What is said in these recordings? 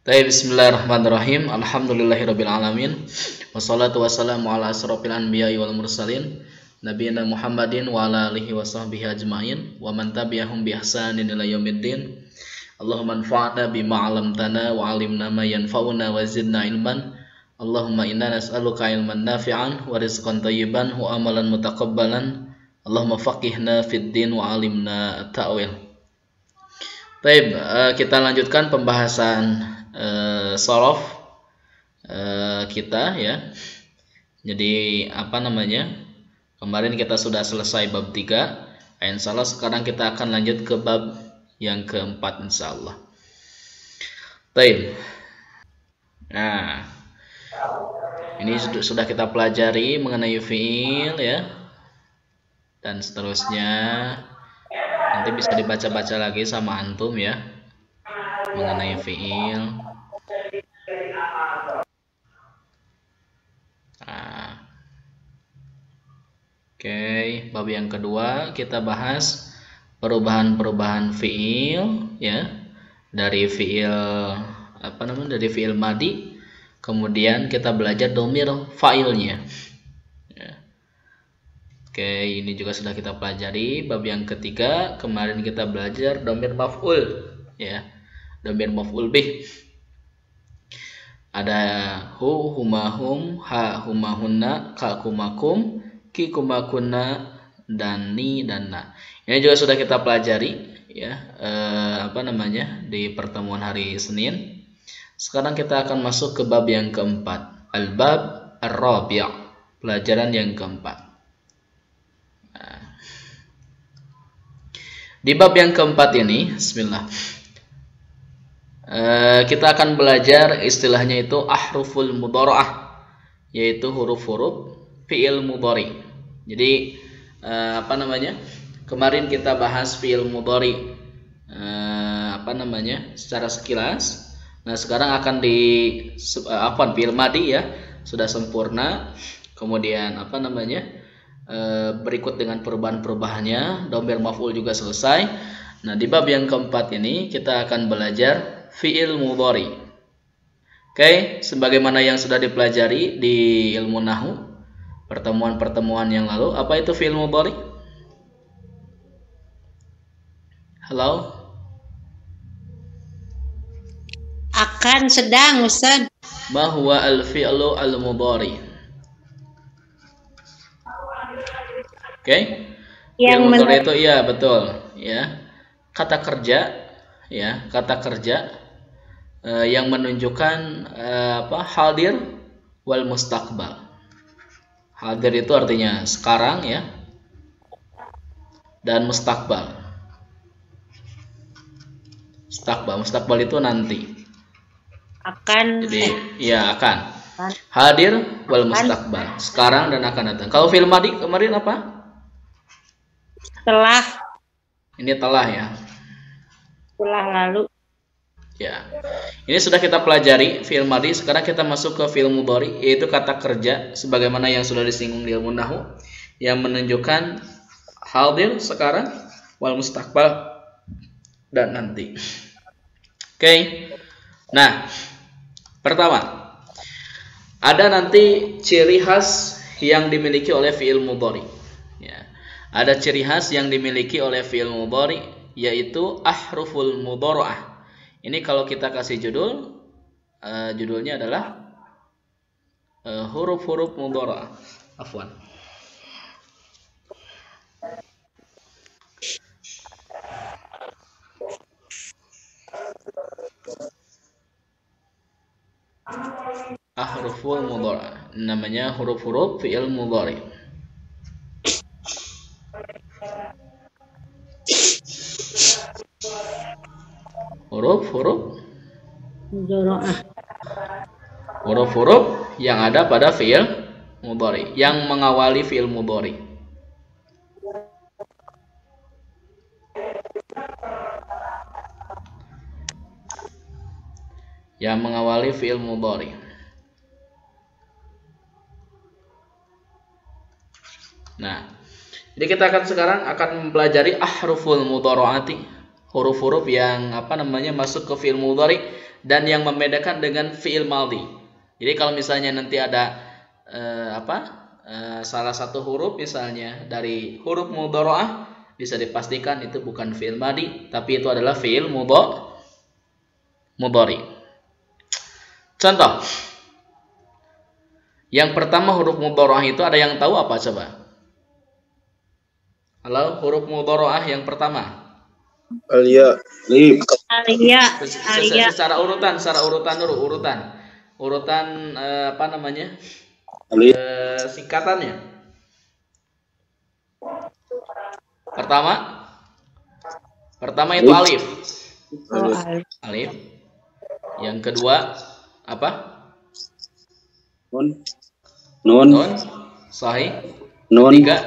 Bismillahirrahmanirrahim. Alhamdulillahirabbil alamin. Wassalatu wassalamu ala asrofil anbiya'i wal mursalin nabiyina Muhammadin wa ala alihi washabbihi ajmain wa man tabi'ahum bi ihsanin ila yaumiddin. Allahumma anfa'na bima 'allamtana wa 'allimna ma yanfa'una wa zidna ilman. Allahumma inna nas'aluka ilman nafi'an wa rizqan thayyiban wa amalan mutaqabbalan. Allahumma faqihna fid din wa 'allimna at-ta'wil. Kita lanjutkan pembahasan sorof kita ya. Jadi kemarin kita sudah selesai bab 3. Insyaallah sekarang kita akan lanjut ke bab yang keempat insyaallah. Nah, ini sudah kita pelajari mengenai fiil ya. Dan seterusnya nanti bisa dibaca-baca lagi sama antum ya mengenai fiil. Bab yang kedua kita bahas perubahan-perubahan fiil ya, dari fiil dari fiil madi, kemudian kita belajar domir fa'ilnya ya. Ini juga sudah kita pelajari. Bab yang ketiga kemarin kita belajar domir maf'ul ya, domir maf'ul bih. Ada hu, huma, hum, ha, huma, hunna, ka, kuma, kum, ki, kuma, kunna, dan ni, dan na. Ini juga sudah kita pelajari ya, di pertemuan hari Senin. Sekarang kita akan masuk ke bab yang keempat, al-bab ar-rabi', pelajaran yang keempat. Di bab yang keempat ini, bismillah, kita akan belajar istilahnya itu ahruful mudhara'ah, yaitu huruf-huruf fi'il mudhari. Jadi kemarin kita bahas fi'il mudhari secara sekilas. Nah, sekarang akan fi'il madi ya, sudah sempurna. Kemudian berikut dengan perubahan-perubahannya, dhamir maf'ul juga selesai. Nah, di bab yang keempat ini kita akan belajar fi'il mudhari. Sebagaimana yang sudah dipelajari di ilmu nahwu pertemuan-pertemuan yang lalu. Apa itu fi'il mudhari? Halo? Akan, sedang, Ustaz. Ma huwa al-fi'lu al-mudhari? Fi'il mudhari itu iya betul ya, kata kerja ya, kata kerja yang menunjukkan hadir wal mustaqbal. Hadir itu artinya sekarang ya, dan mustaqbal. Mustaqbal itu nanti. Akan. Jadi ya akan. Hadir wal mustaqbal, sekarang dan akan datang. Kalau fi'il madi kemarin apa? Telah. Ini telah ya. Telah lalu. Ya, ini sudah kita pelajari fi'il madi. Sekarang kita masuk ke fi'il mudhari, yaitu kata kerja sebagaimana yang sudah disinggung di ilmu nahwu, yang menunjukkan hadir sekarang, wal mustaqbal dan nanti. Nah, pertama ada nanti ciri khas yang dimiliki oleh fi'il mudhari. Ya, ada ciri khas yang dimiliki oleh fi'il mudhari, yaitu ahruful mudhara'ah. Ini kalau kita kasih judul, judulnya adalah huruf-huruf mudhara'ah. Afwan. Ahruful mudhara'ah, namanya huruf-huruf fi'il mudhari. Huruf-huruf mudhara'ah, huruf-huruf yang ada pada fi'il mudhari, yang mengawali fi'il mudhari. Yang mengawali fi'il mudhari. Nah, jadi kita sekarang akan mempelajari ahruful mudhara'ati, huruf-huruf yang masuk ke fi'il mudhari dan yang membedakan dengan fi'il madhi. Jadi kalau misalnya nanti ada salah satu huruf misalnya dari huruf mudhari'ah, bisa dipastikan itu bukan fi'il madhi, tapi itu adalah fi'il mudhari. Contoh. Yang pertama huruf mudhari'ah itu ada yang tahu apa coba? Halo, huruf mudhari'ah yang pertama. Alia, alif. Alia. Secara urutan dulu, urutan apa namanya? Alif. Singkatannya. Pertama itu alif. Alif. Yang kedua apa? Nun. Sahih. Nun. Tiga.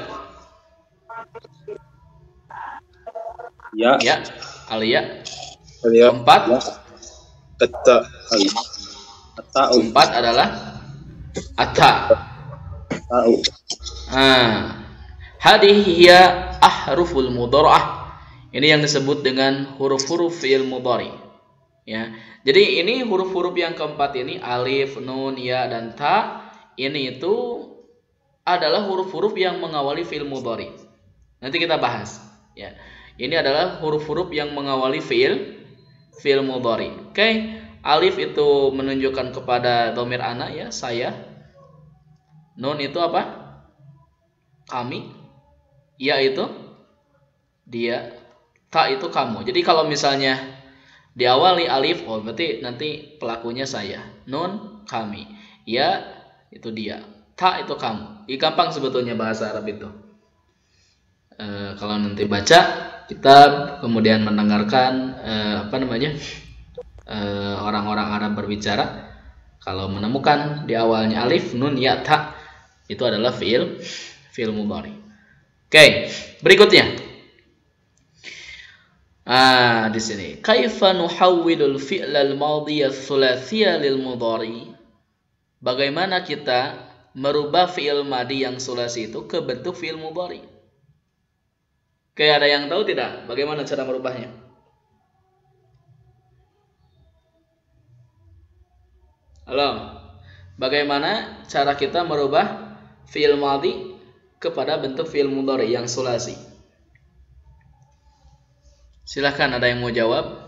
Ya. Alia. Keempat. Atta. Keempat adalah atta. Hadhihi hiya ahruful mudhari'ah. Ini yang disebut dengan huruf-huruf fi'il mudhari. Ya. Jadi ini huruf-huruf yang keempat ini, alif, nun, ya, dan ta, ini itu adalah huruf-huruf yang mengawali fi'il mudhari. Nanti kita bahas. Ya. Ini adalah huruf-huruf yang mengawali fi'il mudhari. Oke. Alif itu menunjukkan kepada dhamir ana, ya, saya. Nun itu apa? Kami. Ya itu dia. Ta itu kamu. Jadi kalau misalnya diawali alif, oh berarti nanti pelakunya saya. Nun kami. Ya itu dia. Ta itu kamu. Gampang sebetulnya bahasa Arab itu. Kalau nanti baca kitab, kemudian mendengarkan orang-orang Arab berbicara, kalau menemukan di awalnya alif, nun, ya, ta, itu adalah fi'il mudhari. Oke, berikutnya. Di sini, kaifa nuhawwilul fi'lal madhiyya tsulatsiyya lil mudhari? Bagaimana kita merubah fi'il madhi yang sulasi itu ke bentuk fi'il mudhari? Oke, ada yang tahu tidak bagaimana cara merubahnya? Halo. Bagaimana cara kita merubah fi'il madhi kepada bentuk fi'il mudhari yang sulasi? Silahkan, ada yang mau jawab?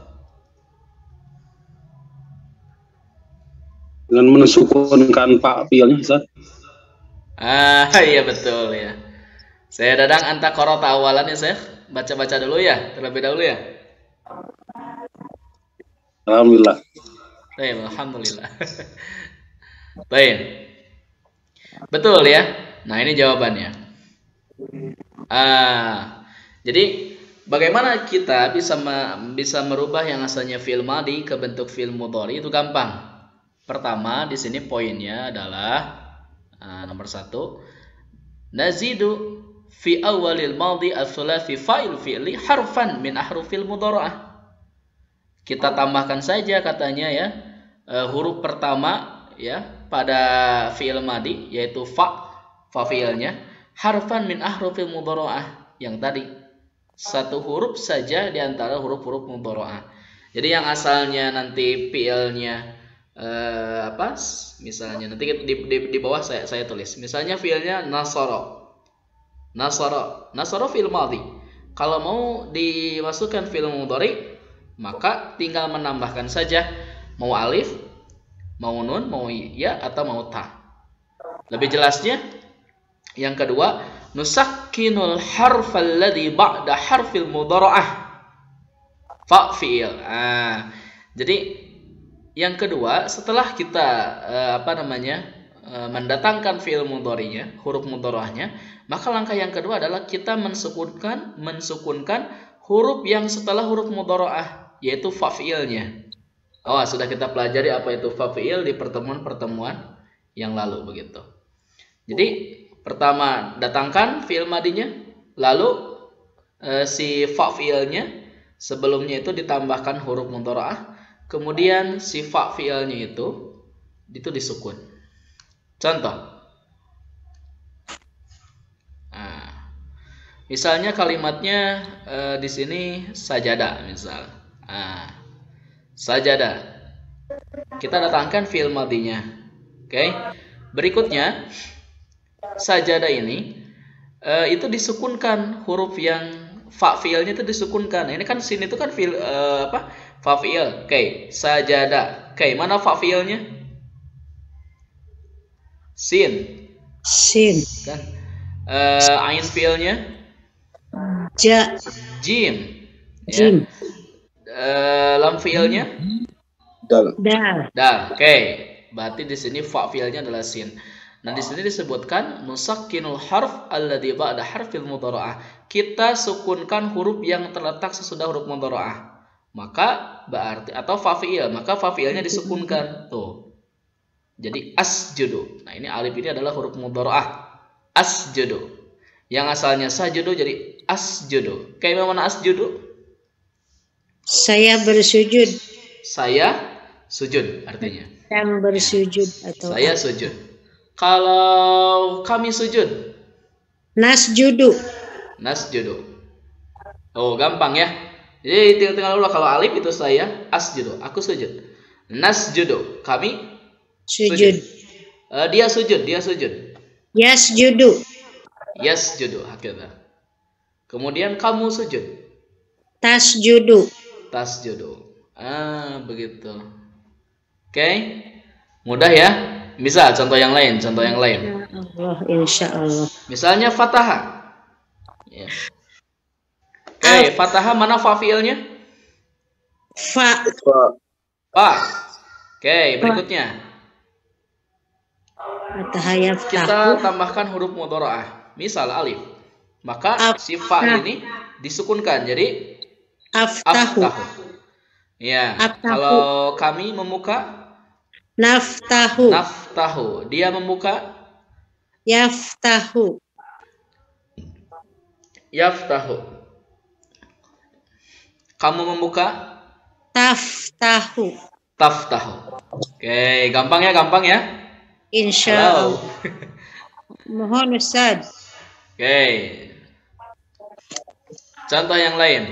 Dengan mensukunkan pak fi'ilnya, Ustaz. Iya betul ya. Saya Dadang anta qara'ta awalan ya, Syekh. Baca-baca dulu ya, terlebih dahulu ya. Alhamdulillah. Baik, alhamdulillah. Baik. Betul ya. Nah, ini jawabannya. Jadi bagaimana kita bisa merubah yang asalnya fi'il madhi ke bentuk fi'il mudhari? Itu gampang. Pertama, di sini poinnya adalah nomor 1, nazidu fi awalil madhi ats-tsulathi fa'il fi'li harfan min ahrufil mudhara'ah. Kita tambahkan saja katanya ya, huruf pertama ya pada fi'il madhi yaitu fa fi'ilnya, harfan min ahrufil mudhara'ah, yang tadi satu huruf saja di antara huruf-huruf mudhara'ah. Jadi yang asalnya nanti fi'ilnya misalnya nanti di bawah saya tulis. Misalnya fi'ilnya nasara fi'il madhi. Kalau mau dimasukkan fi'il mudhari, maka tinggal menambahkan saja mau alif, mau nun, mau ya, atau mau ta. Lebih jelasnya yang kedua, nusakkinul harfal ladzi ba'da harfil mudhara'ah fa fi'il. Jadi yang kedua, setelah kita mendatangkan fi'il mudhari'nya, huruf mudhara'ahnya, maka langkah yang kedua adalah kita mensukunkan huruf yang setelah huruf mudhara'ah, yaitu fa fi'ilnya. Sudah kita pelajari apa itu fa fi'il di pertemuan-pertemuan yang lalu begitu. Jadi pertama datangkan fi'il madhinya, lalu si fa fi'ilnya sebelumnya itu ditambahkan huruf mudhara'ah, kemudian si fa fi'ilnya itu disukun. Contoh, misalnya kalimatnya di sini sajada misal, sajada. Kita datangkan fi'il madinya. Oke. Berikutnya sajada ini itu disukunkan, huruf yang fa fi'ilnya itu disukunkan. Ini kan sin itu kan fi'il fa fi'il. Oke, sajada. Oke, mana fa fi'ilnya? Sin. Sin. Kan. Ain fi'ilnya? Ja. Jim. Jim. Ya. Lam fi'ilnya? Dal. Dal. Oke. Berarti di sini fa fi'ilnya adalah sin. Nah, di sini disebutkan nusakkinul harf alladzi ba'da harfil mudhara'ah. Kita sukunkan huruf yang terletak sesudah huruf mudhara'ah. Maka berarti atau fa fi'il, maka fa fi'ilnya disukunkan. Tuh. Jadi asjudu. Nah, ini alif ini adalah huruf mudhara'ah. Asjudu. Yang asalnya sajudu jadi asjudu. Kayak mana asjudu? Saya bersujud. Saya sujud artinya. Yang bersujud atau saya sujud. Kalau kami sujud, nasjudu. Nasjudu. Oh, gampang ya. Jadi tinggal dulu kalau alif itu saya asjudu, aku sujud. Nasjudu, kami Sujud. Dia sujud, dia sujud. Yasjudu. Yasjudu, hakika. Kemudian kamu sujud. Tasjudu. Tasjudu. Begitu. Oke. Mudah ya. Bisa contoh yang lain, contoh yang lain. Allah, insya Allah. Misalnya fataha. Ya. Oke, fataha mana fa fi'ilnya? Fa. Fa. Oke, berikutnya. Fataha yaftahu. Kita tambahkan huruf mudhara'ah. Misal alif. Maka si fa ini disukunkan jadi aftahu. Ya. Aftahu. Kalau kami membuka Naftahu. Naftahu. Dia membuka Yaftahu. Yaftahu. Kamu membuka Taftahu. Taftahu. Oke, gampang ya? Insya Allah. Mohon Ustaz. Oke. Contoh yang lain.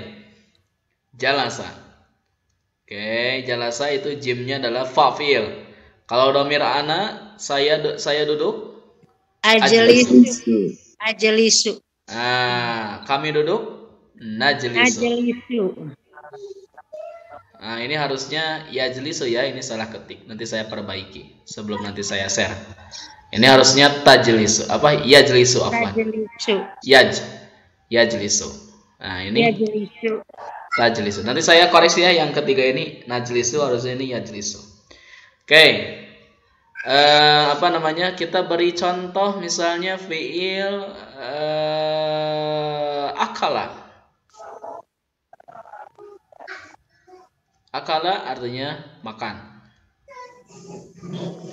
Jalasa. Oke, jalasa itu jimnya adalah fa fi'il. Kalau dhamir ana, saya duduk. Ajlisu. Ajlisu. Nah, kami duduk. Najlisu. Nah, ini harusnya yajlisu ya, ini salah ketik. Nanti saya perbaiki sebelum nanti saya share. Ini harusnya tajlisu. Apa? Yajlisu afwan. Yajlisu. Nah, ini tajlisu. Nanti saya koreksi ya, yang ketiga ini najlisu, harusnya ini yajlisu. Oke. Kita beri contoh misalnya fiil akala. Akala artinya makan.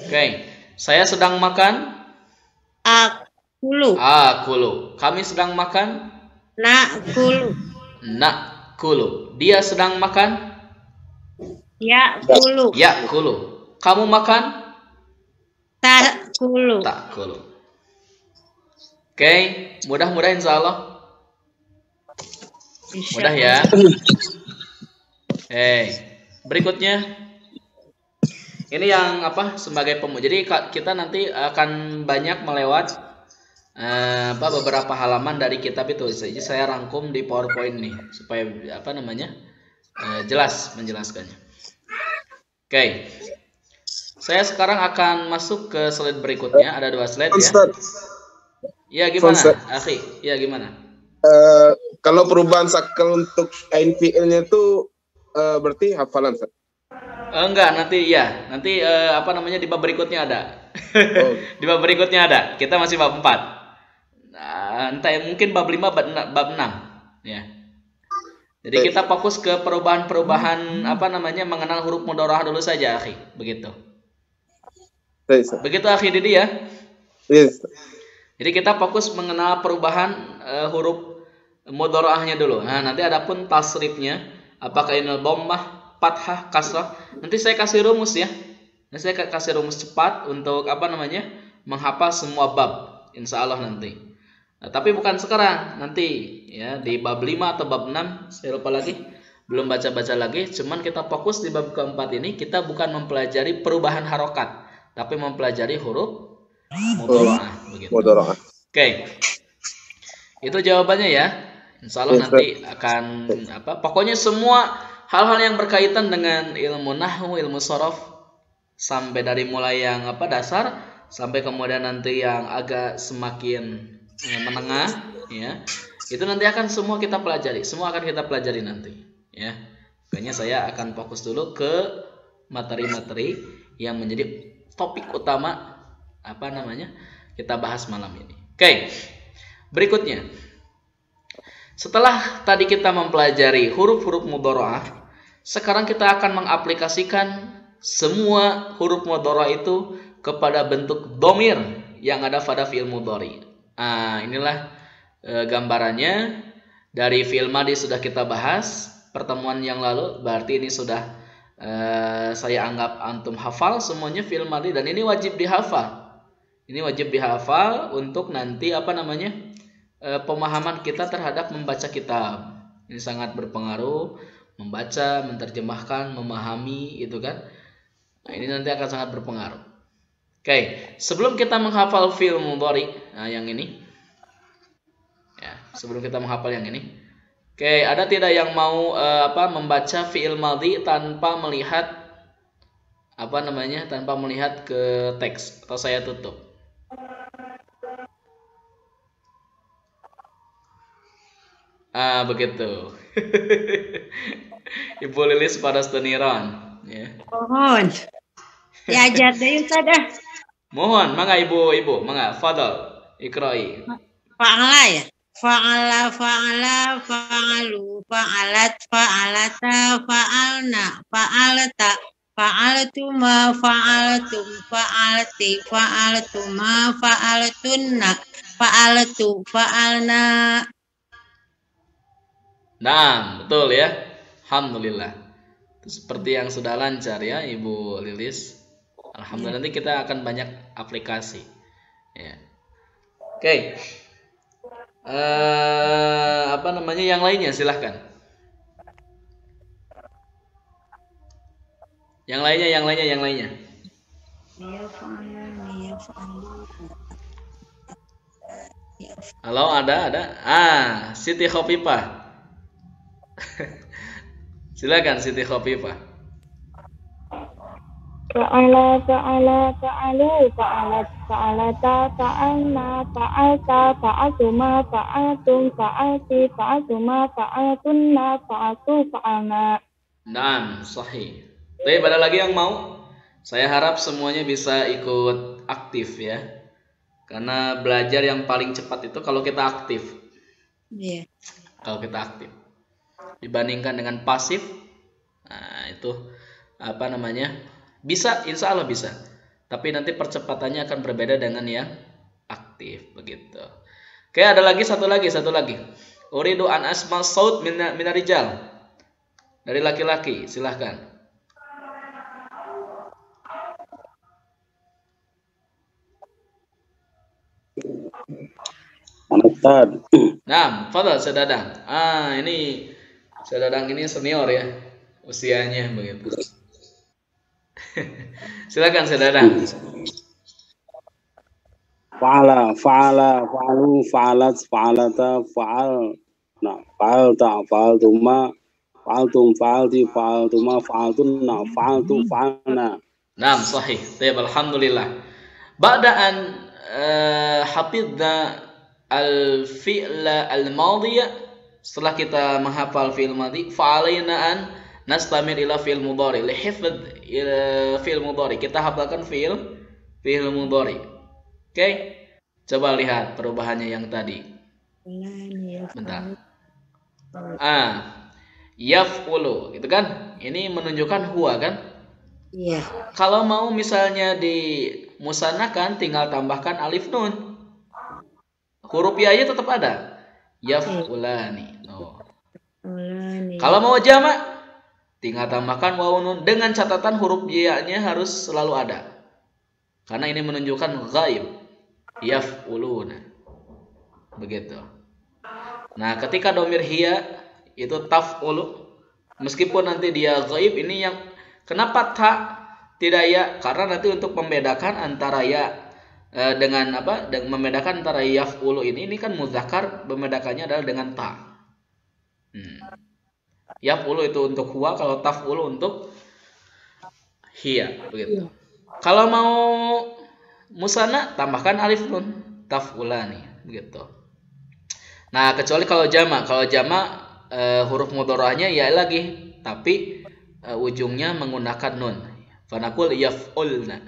Oke. Saya sedang makan. Akulu. Kami sedang makan. Nakulu. Dia sedang makan. Yakulu. Kamu makan. Takulu. Oke, mudah-mudahan insya Allah. Mudah ya. Berikutnya. Ini yang sebagai Jadi kita nanti akan banyak melewat beberapa halaman dari kitab itu. Jadi saya rangkum di PowerPoint nih supaya jelas menjelaskannya. Oke. Saya sekarang akan masuk ke slide berikutnya. Ada 2 slide ya. Ya gimana, Akhi? Ya gimana? Kalau perubahan sakal untuk ain fi'ilnya itu berarti hafalan, Ustaz? Enggak, nanti di bab berikutnya ada. Oh. Di bab berikutnya ada. Kita masih bab 4. Entah mungkin bab 5, bab 6 ya. Jadi kita fokus ke perubahan-perubahan mengenal huruf mudhara'ah dulu saja, Akhi. Begitu. Begitu Akhi Didi ya. Yes. Jadi kita fokus mengenal perubahan huruf mudhara'ahnya dulu. Nah, nanti adapun tasrifnya, apakah ini dhammah, fathah, kasrah, nanti saya kasih rumus ya. Nanti saya kasih rumus cepat untuk menghafal semua bab, insya Allah nanti. Nah, tapi bukan sekarang, nanti ya di bab 5 atau bab 6, saya lupa lagi. belum baca-baca lagi, cuman kita fokus di bab keempat ini. Kita bukan mempelajari perubahan harokat, tapi mempelajari huruf mudharaah begitu. Mudharaah. Oke. Itu jawabannya ya. Insya Allah nanti akan pokoknya semua hal-hal yang berkaitan dengan ilmu nahwu, ilmu shorof, sampai dari mulai yang dasar sampai kemudian nanti yang agak semakin menengah ya. Itu nanti akan semua kita pelajari. Semua akan kita pelajari nanti ya. Makanya saya akan fokus dulu ke materi-materi yang menjadi topik utama kita bahas malam ini. Oke. Berikutnya, setelah tadi kita mempelajari huruf-huruf mudharaah, sekarang kita akan mengaplikasikan semua huruf mudharaah itu kepada bentuk dhamir yang ada pada fi'il mudhari. Inilah gambarannya. Dari fi'il madhi sudah kita bahas pertemuan yang lalu, berarti ini sudah saya anggap antum hafal semuanya fi'il madhi, dan ini wajib dihafal. Ini wajib dihafal untuk nanti pemahaman kita terhadap membaca kitab. Ini sangat berpengaruh, membaca, menerjemahkan, memahami itu kan. Nah, ini nanti akan sangat berpengaruh. Oke, sebelum kita menghafal fi'il mudhari, yang ini. Ya, sebelum kita menghafal yang ini. Oke, ada tidak yang mau membaca fi'il madhi tanpa melihat tanpa melihat ke teks, atau saya tutup? Begitu. Ibu Lilis pada steniron ya. Mohon. Diajar deh Ustaz. Mohon, mangga ibu, mangga, fadal, ikrai. Fa'ala ya. Fa'ala, fa'alu, fa'alat, fa'alata, fa'alna, fa'alata, fa'alatuma, fa'alatum, fa'alati, fa'alatuma, fa'alatunna, fa'alatu, fa'alna. Nah, betul ya. Alhamdulillah. Itu seperti yang sudah lancar ya Ibu Lilis. Alhamdulillah, nanti kita akan banyak aplikasi. Ya. Oke. Yang lainnya silahkan. Yang lainnya. Halo, ada. Siti Khofifah. Silakan Siti Khofifah. Fa'ala, fa'alu, fa'alat, fa'alata, fa'alna, fa'alta, fa'altuma, fa'altum, fa'alti, fa'altuma, fa'altunna, fa'altu, fa'alna. Naam, sahih. Tapi ada lagi yang mau? Saya harap semuanya bisa ikut aktif ya. Karena belajar yang paling cepat itu kalau kita aktif. Iya. Kalau kita aktif. Dibandingkan dengan pasif, itu bisa, insya Allah bisa. Tapi nanti percepatannya akan berbeda dengan yang aktif begitu. Oke, ada lagi satu lagi. Uridu an asma saut minarijal. Dari laki-laki, silahkan. Nah, fadal Sedadang. Ini Sedadang ini senior ya, usianya begitu. Silakan Sedadang. Fa'ala, fa'alu, fa'alat, fa'alata, fa'alna, fa'alta, fa'altuma, fa'altum, fa'alti, fa'altuma, fa'altunna, fa'altu, fa'alna. Naam, sahih. Baik, alhamdulillah. Ba'da'an hafidna al-fi'la al-madhiya, setelah kita menghafal fi'il madhi, fa'alaina an nastamir ila fi'il mudhari. Li hifdz fi'il mudhari, kita hafalkan fi'il mudhari. Oke. Coba lihat perubahannya yang tadi. Bentar. Yaf'ulu, itu kan? Ini menunjukkan huwa kan? Iya. Kalau mau misalnya dimusanakan, tinggal tambahkan alif nun. Huruf ya-nya tetap ada. Yaf'ulani. Kalau mau jamak, tinggal tambahkan wawu nun dengan catatan huruf ya-nya harus selalu ada. Karena ini menunjukkan ghaib. Yaf'uluna. Begitu. Nah, ketika domir hiya itu taf'ulu, Meskipun nanti dia ghaib, ini yang kenapa ta tidak ya? Karena nanti untuk membedakan antara ya dengan apa? Membedakan antara yaf'ulu ini kan muzakkar, membedakannya adalah dengan ta. Yaf'ulu itu untuk huwa, kalau taf'ulu untuk hiya, begitu. Kalau mau musanna tambahkan alif nun, taf'ulani, begitu. Nah, kecuali kalau jamak huruf mudharahnya ya lagi, tapi ujungnya menggunakan nun. Fanaqul yaf'ulna.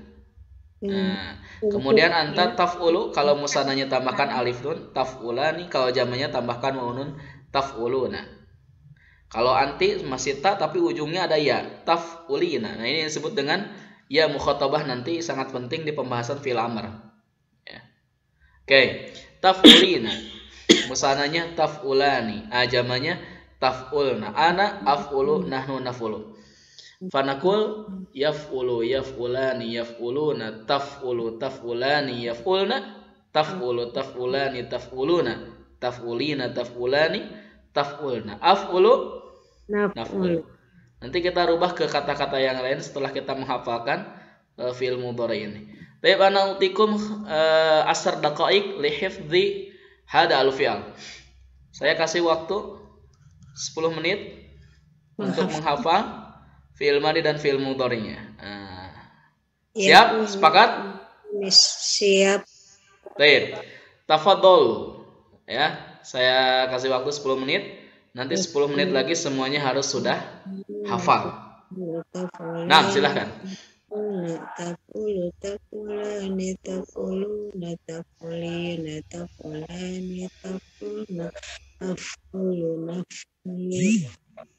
Nah, kemudian anta taf'ulu, kalau musananya tambahkan alif nun, taf'ulani, kalau jamaknya tambahkan nun, taf'uluna. Kalau anti masih ta tapi ujungnya ada ya, taf'ulina. Nah, ini disebut dengan ya mukhatabah, nanti sangat penting di pembahasan fi'il amr. Ya. Oke, taf'ulina. Musananya taf'ulani, ajamanya taf'ulna. Ana af'ulu, nahnu naf'ulu. Fanaqul yaf'ulu, yaf'ulani, yaf'uluna, taf'ulu, taf'ulani, yaf'ulna, taf'ulu, taf'ulani, taf'uluna, taf'ulina, taf'ulani, taf'ulna, af'ulu, naf'ulu. Nanti kita rubah ke kata-kata yang lain setelah kita menghafalkan fi'il mudhari ini. Baik, ana utikum asar daqaik li hifdzi hada al-fi'al. Saya kasih waktu 10 menit untuk menghafal fi'il madhi dan fi'il mudhari'nya. Siap? Sepakat? Siap. Baik. Tafadhol. Ya, saya kasih waktu 10 menit. Nanti 10 menit lagi semuanya harus sudah hafal. Nah, silahkan. Taf'ulu, taf'ulani, taf'uluna, taf'ulina, taf'ulani, taf'ulna, af'ulu, naf'ulu,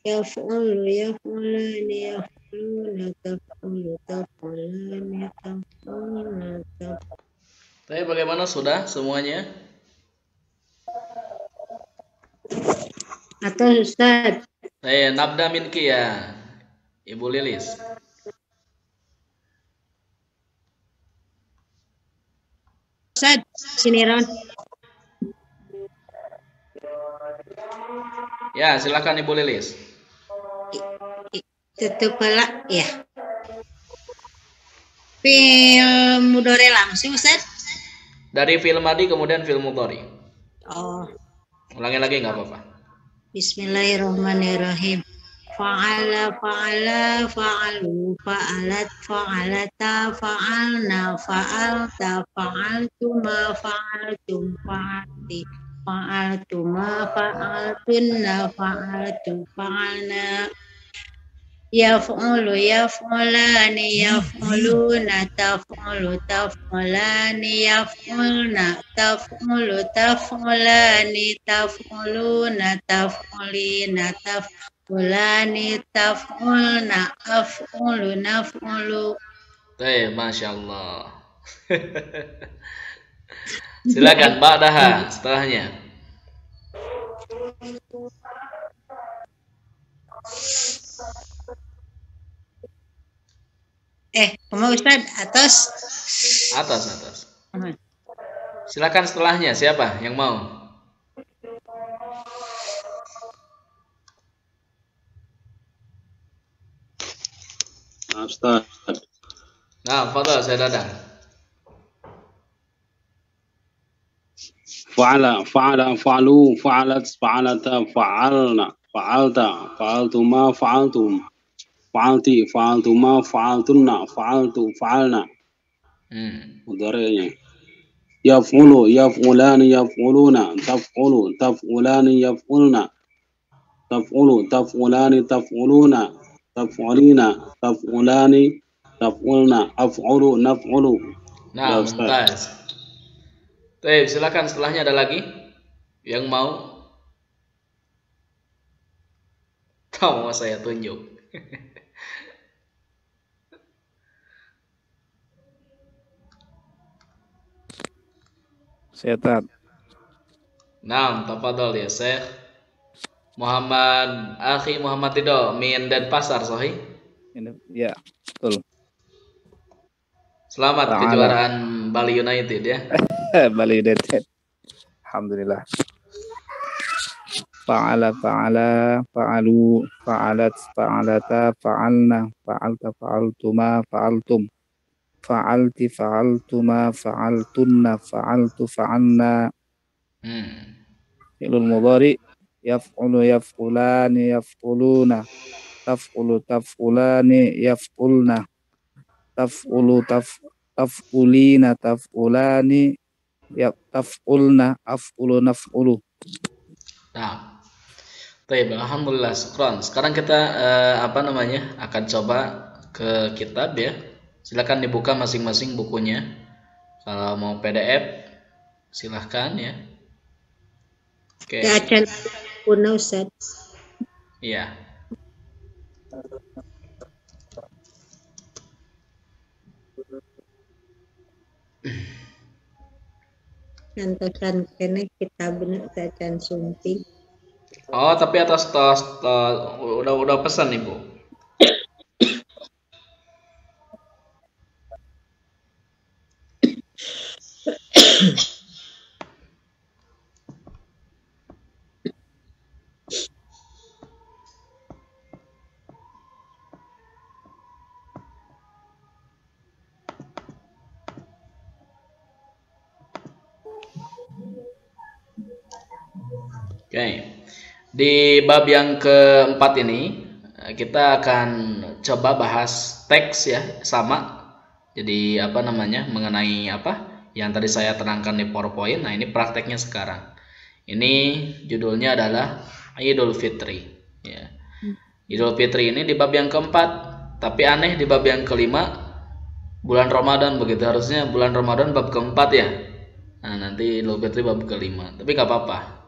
yaf'ulu, yaf'ulani, yaf'uluna, taf'ulu, taf'ulani, taf'ulna, taf'uluna. Tapi bagaimana, sudah semuanya? Atau Ustaz? Nabda minki ya, Ibu Lilis. Ustaz, sini Ron. Ya, silakan Ibu Lilis. Tutup pala ya. Fi'il mudhari langsung Ustaz? Dari fi'il madhi kemudian fi'il mudhari. Oh. Ulangi lagi nggak apa-apa. Bismillahirrahmanirrahim. Fa'ala, fa'ala, fa'alu, fa'alat, fa'alata, fa'alna, fa'alta, fa'altuma, fa'altum, fa'alti, fa'altuma, fa'altunna, fa'altu, fa'alna. Yaf'ulu, yaf'ulani, yaf'uluna, taf'ulu, taf'ulani, yaf'ulna, taf'ulu, taf'ulani, taf'uluna, taf'ulina, taf'ulani, taf'ulna, af'ulu, naf'ulu. Masya Allah. Silakan ba'daha, setelahnya. Kamu Ustaz, atas. Silakan setelahnya, siapa yang mau? Ustaz. Nah, fadhal, saya Dadang. Fa'ala, fa'ala, fa'alu, fa'alat, fa'alata, fa'alna, fa'alta, fa'altuma, fa'altum, fa'alti, fa'altuma, fa'altunna, fa'altu, fa'alna. Mudhari'nya. Yaf'ulu, yaf'ulani, yaf'uluna, taf'ulu, taf'ulani, yaf'ulna, taf'ulu, taf'ulani, taf'uluna, taf'ulina, taf'ulani, taf'ulna, af'ulu, naf'ulu. Nah, mumtaz. Silakan setelahnya ada lagi yang mau? Tahu mau saya tunjuk. Setan. Nah, tafadhol ya Syekh Muhammad Muhammad Ridho min Denpasar, sahih? Ya, betul. Selamat kejuaraan Bali United ya. Bali United. Alhamdulillah. fa'ala, fa'ala, fa'alu, fa'alat, fa'alata, fa'alna, fa'alta, fa'altuma, fa'altum, fa'alti, fa'altuma, fa'altunna, fa'altu, fa'alna. Fi'lul mudhari yaf'ulu, yaf'ulani, yaf'uluna, taf'ulu, taf'ulani, yaf'ulna, taf'ulu, taf'ulina, taf'ulani, taf'ulna, af'ulu, naf'ulu. Nah, baik, alhamdulillah, syukran. Sekarang kita akan coba ke kitab ya. Silakan dibuka masing-masing bukunya. Kalau mau PDF silahkan ya. Oke. Acan punna Ustaz. Iya. Nantosan kene kitabna acan sumpi. Oh, tapi atas udah pesan Ibu. Oke. Di bab yang keempat ini kita akan coba bahas teks ya, sama. Jadi mengenai yang tadi saya terangkan di PowerPoint. Nah, ini prakteknya sekarang. Ini judulnya adalah Idul Fitri ya. Idul Fitri ini di bab yang keempat, tapi aneh di bab yang kelima bulan Ramadan begitu, harusnya bulan Ramadan bab keempat ya. Nah, nanti Idul Fitri bab kelima, tapi gak apa-apa.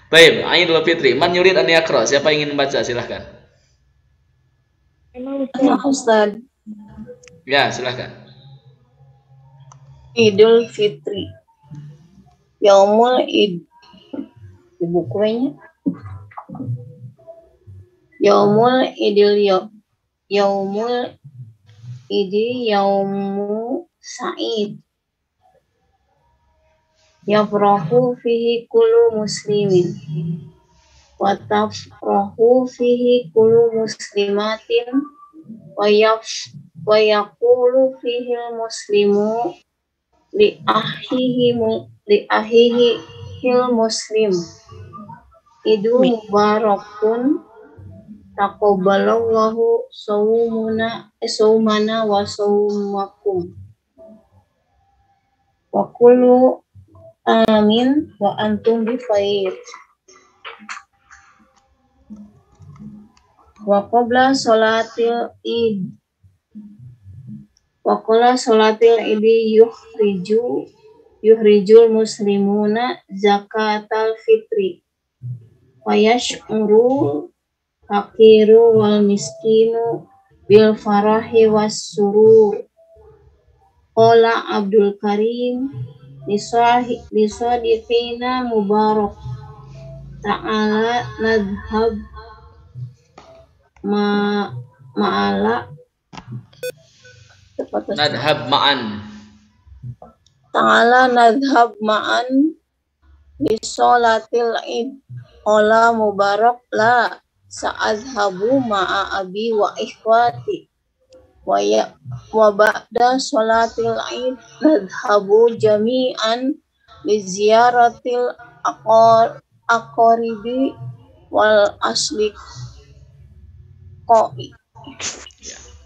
Baik, Idul Fitri. Man yurid an yaqra? Siapa ingin membaca? Silahkan. Ustaz. Ya, silahkan. Idul Fitri. Yaumul Id. Di bukunya. Yaumul Idil Yaumul Idi Yaumu Sa'id. Yafrahu fihi kullu muslimin wa tafrahu fihi kullu muslimatin wa yaqulu fihi muslimu li ahihi muslim idu mubarakun taqabbalallahu sawmana wa sawmakum wa kullu amin wa antum bi khair. Wa qabla salatil id. Wa qala salatil idi yuhrijul muslimuna zakatal fitri. Wa yash'uru faqiru wal miskinu bil farahi was surur. Qala Abdul Karim Lisadiqina mubarak ta'ala nadhab ta'ala nadhab ma'an lisolatil id ola mubarak la sa'adhabu ma'a abi wa ikhwati wa ba'da sholatil id nadhabu jami'an li ziyaratil aqaribi wal asli qoi.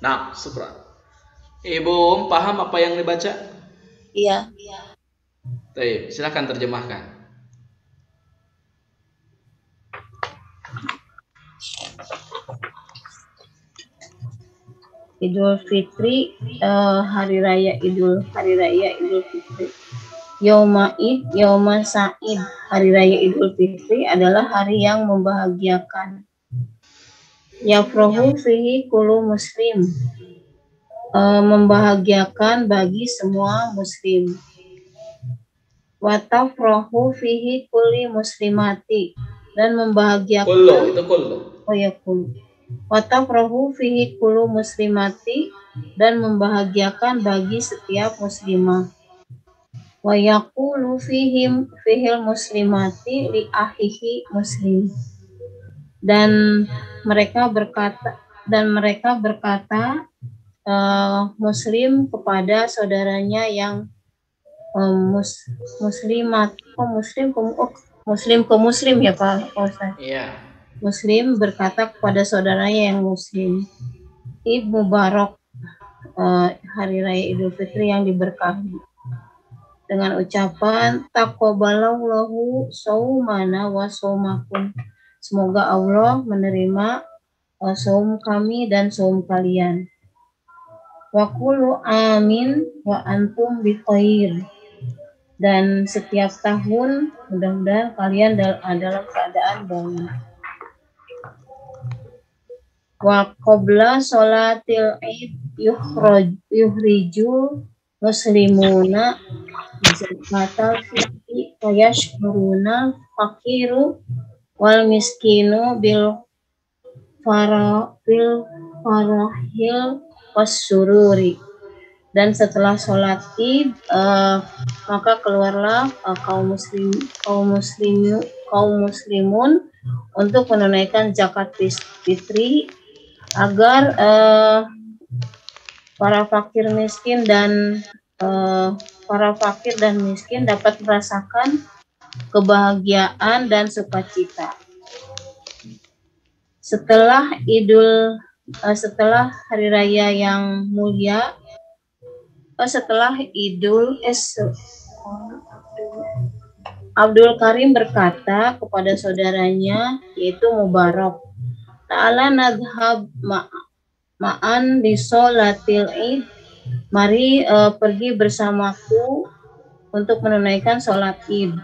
Nah, syukran. Ibu paham apa yang dibaca? Iya. Baik, silakan terjemahkan. Idul Fitri, hari raya Idul Fitri. Yauma Sa'id, hari raya Idul Fitri adalah hari yang membahagiakan. Yafrahu fihi kullu muslim, membahagiakan bagi semua muslim. Wa tafrahu fihi kulli muslimati, dan membahagiakan. Kullu. Oh ya, kullu. Wa tafrahu fihi kullu muslimati, dan membahagiakan bagi setiap muslimah. wa yaqulu fihil muslimati li ahihi muslim, dan mereka berkata muslim kepada saudaranya yang muslimat. Muslim ke muslim ya Pak Ustaz. Iya. Muslim berkata kepada saudaranya yang muslim, Id Mubarak, hari raya Idul Fitri yang diberkahi, dengan ucapan taqabbalallahu shaumana wa shaumakum, semoga Allah menerima saum kami dan saum kalian. Wa qulu amin wa antum bi khair, dan setiap tahun mudah-mudahan kalian dalam keadaan baik. Wa qabla sholatil id yuhrijul muslimuna zakatal fitri wa yashkuruna fakiru wal miskinu bil farahil wasururi. Dan setelah sholat id maka keluarlah kaum muslimun untuk menunaikan zakat fitri, agar para fakir dan miskin dapat merasakan kebahagiaan dan sukacita. Setelah hari raya yang mulia, setelah Abdul Karim berkata kepada saudaranya yaitu Mubarak, ta'ala nadhhab ma'an di sholatil id, mari pergi bersamaku untuk menunaikan sholat id.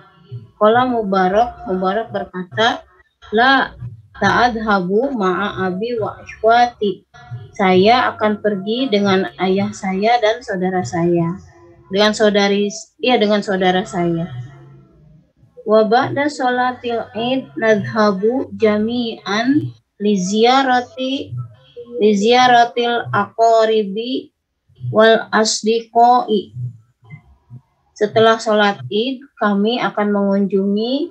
Qala Mubarak berkata, la ta'adhabu ma'a abi wa ikhwati, saya akan pergi dengan ayah saya dan saudara saya, dengan saudara saya. Wa ba'da sholatil id nadhabu jami'an li ziyaratil aqaribi wal asdiqai. Setelah sholat id kami akan mengunjungi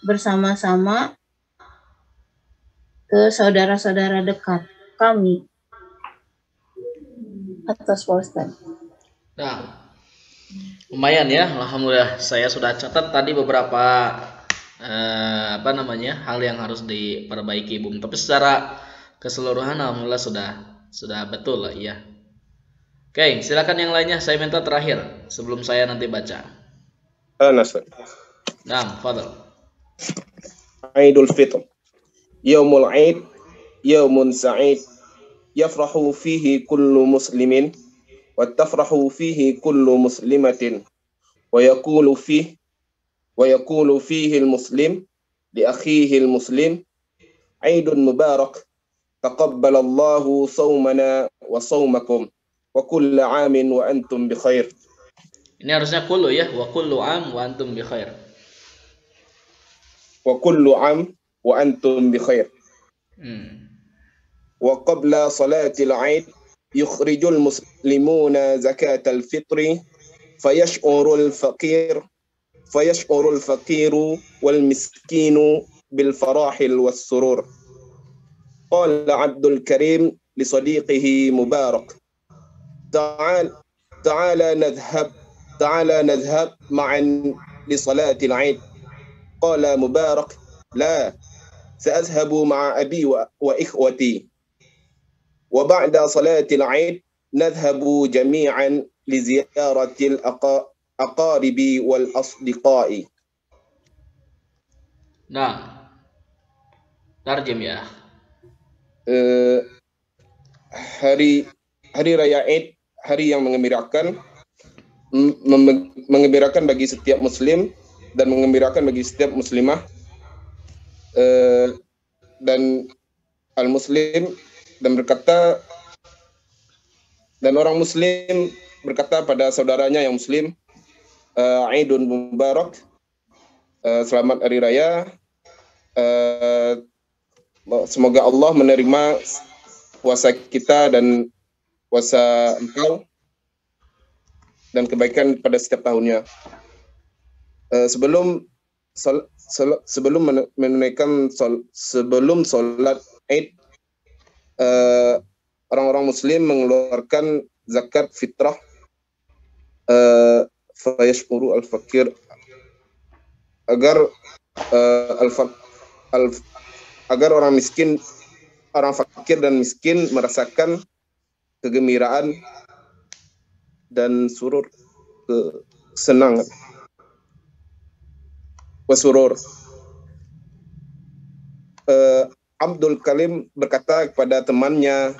bersama-sama ke saudara-saudara dekat kami. Atas Pak Ustaz. Nah, lumayan ya, alhamdulillah. Saya sudah catat tadi beberapa hal yang harus diperbaiki, Bung. Tapi secara keseluruhan alhamdulillah sudah betul lah ya. Oke, silakan yang lainnya. Saya minta terakhir sebelum saya nanti baca. Nah, fadhal. Idul Fitr. Yaumul Aid, yaumun sa'id, yafrahu fihi kullu muslimin wa tafrahu fihi kullu muslimatin wa yaqulu fihi al-muslim li akhihi al-muslim Aidun mubarak, taqabbalallahu sawmana wa sawmakum wa kullu amin wa antum bi khair. Ini harusnya kullu ya, wa kullu am wa antum bi khair. Wa kullu am wa antum bi khair. Wa qabla salatil Aid yukhrijul muslimuna zakatal fitri fayash'urul faqiru wal miskinu bil farahil was surur. Qala Abdul Karim li sadiqihi Mubarak, ta'ala nadhhab ma'an li salatil Aid. Qala Mubarak, la سأذهب مع أبي وإخوتي وبعد صلاة العيد نذهب جميعا لزيارة الأقارب والأصدقاء. Nah, tarjem ya. Hari raya Id, hari yang mengembirakan bagi setiap muslim dan mengembirakan bagi setiap muslimah. Dan al-muslim dan orang muslim berkata pada saudaranya yang muslim, Aidun Mubarak, selamat hari raya, semoga Allah menerima puasa kita dan puasa engkau, dan kebaikan pada setiap tahunnya. Sebelum menunaikan sebelum sholat Id, orang-orang Muslim mengeluarkan zakat fitrah fayashkuru al-fakir, agar agar orang fakir dan miskin merasakan kegembiraan dan surur, kesenangan, wasurur. Abdul Kalim berkata kepada temannya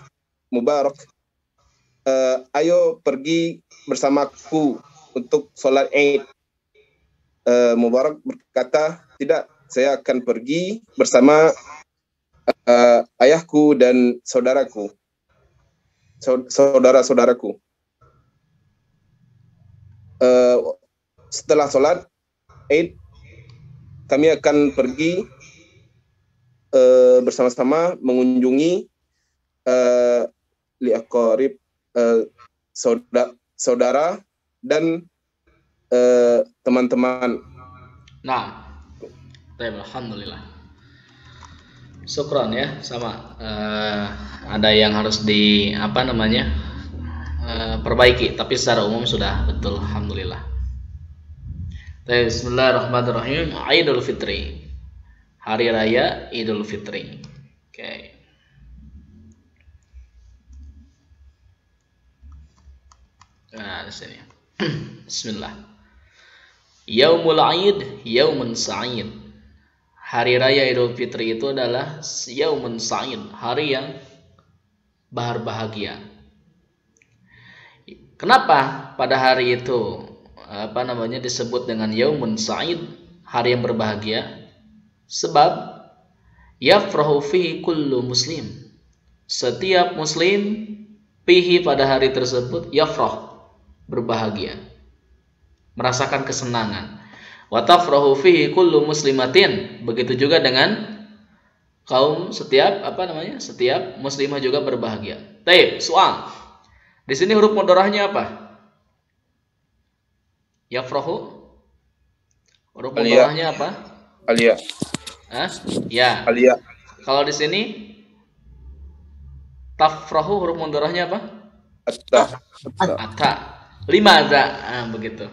Mubarak, ayo pergi bersamaku untuk sholat Id. Mubarak berkata, tidak, saya akan pergi bersama ayahku dan saudara-saudaraku. Setelah sholat Id, kami akan pergi bersama-sama mengunjungi liaqarib, saudara dan teman-teman. Nah, alhamdulillah. Syukran ya, sama. Ada yang harus perbaiki, tapi secara umum sudah betul, alhamdulillah. Bismillahirrahmanirrahim. Idul Fitri, hari raya Idul Fitri. Oke. Nah, di sini. Bismillah. Yaumul Aid, yaumun sa'id. Hari raya Idul Fitri itu adalah yaumun sa'id, hari yang berbahagia. Kenapa pada hari itu disebut dengan yaumun sa'id, hari yang berbahagia? Sebab yafrahu fihi kullu muslim. Setiap muslim fihi pada hari tersebut yafrah, berbahagia, merasakan kesenangan. Wa tafrahu fihi kullu muslimatin. Begitu juga dengan setiap muslimah juga berbahagia. Taib, soal. Di sini huruf mudharahnya apa? Yafrahu. Huruf mudharahnya apa? Alia. Ya. Alia. Kalau di sini tafrahu huruf mudharahnya apa? Atta. Limadza. Begitu.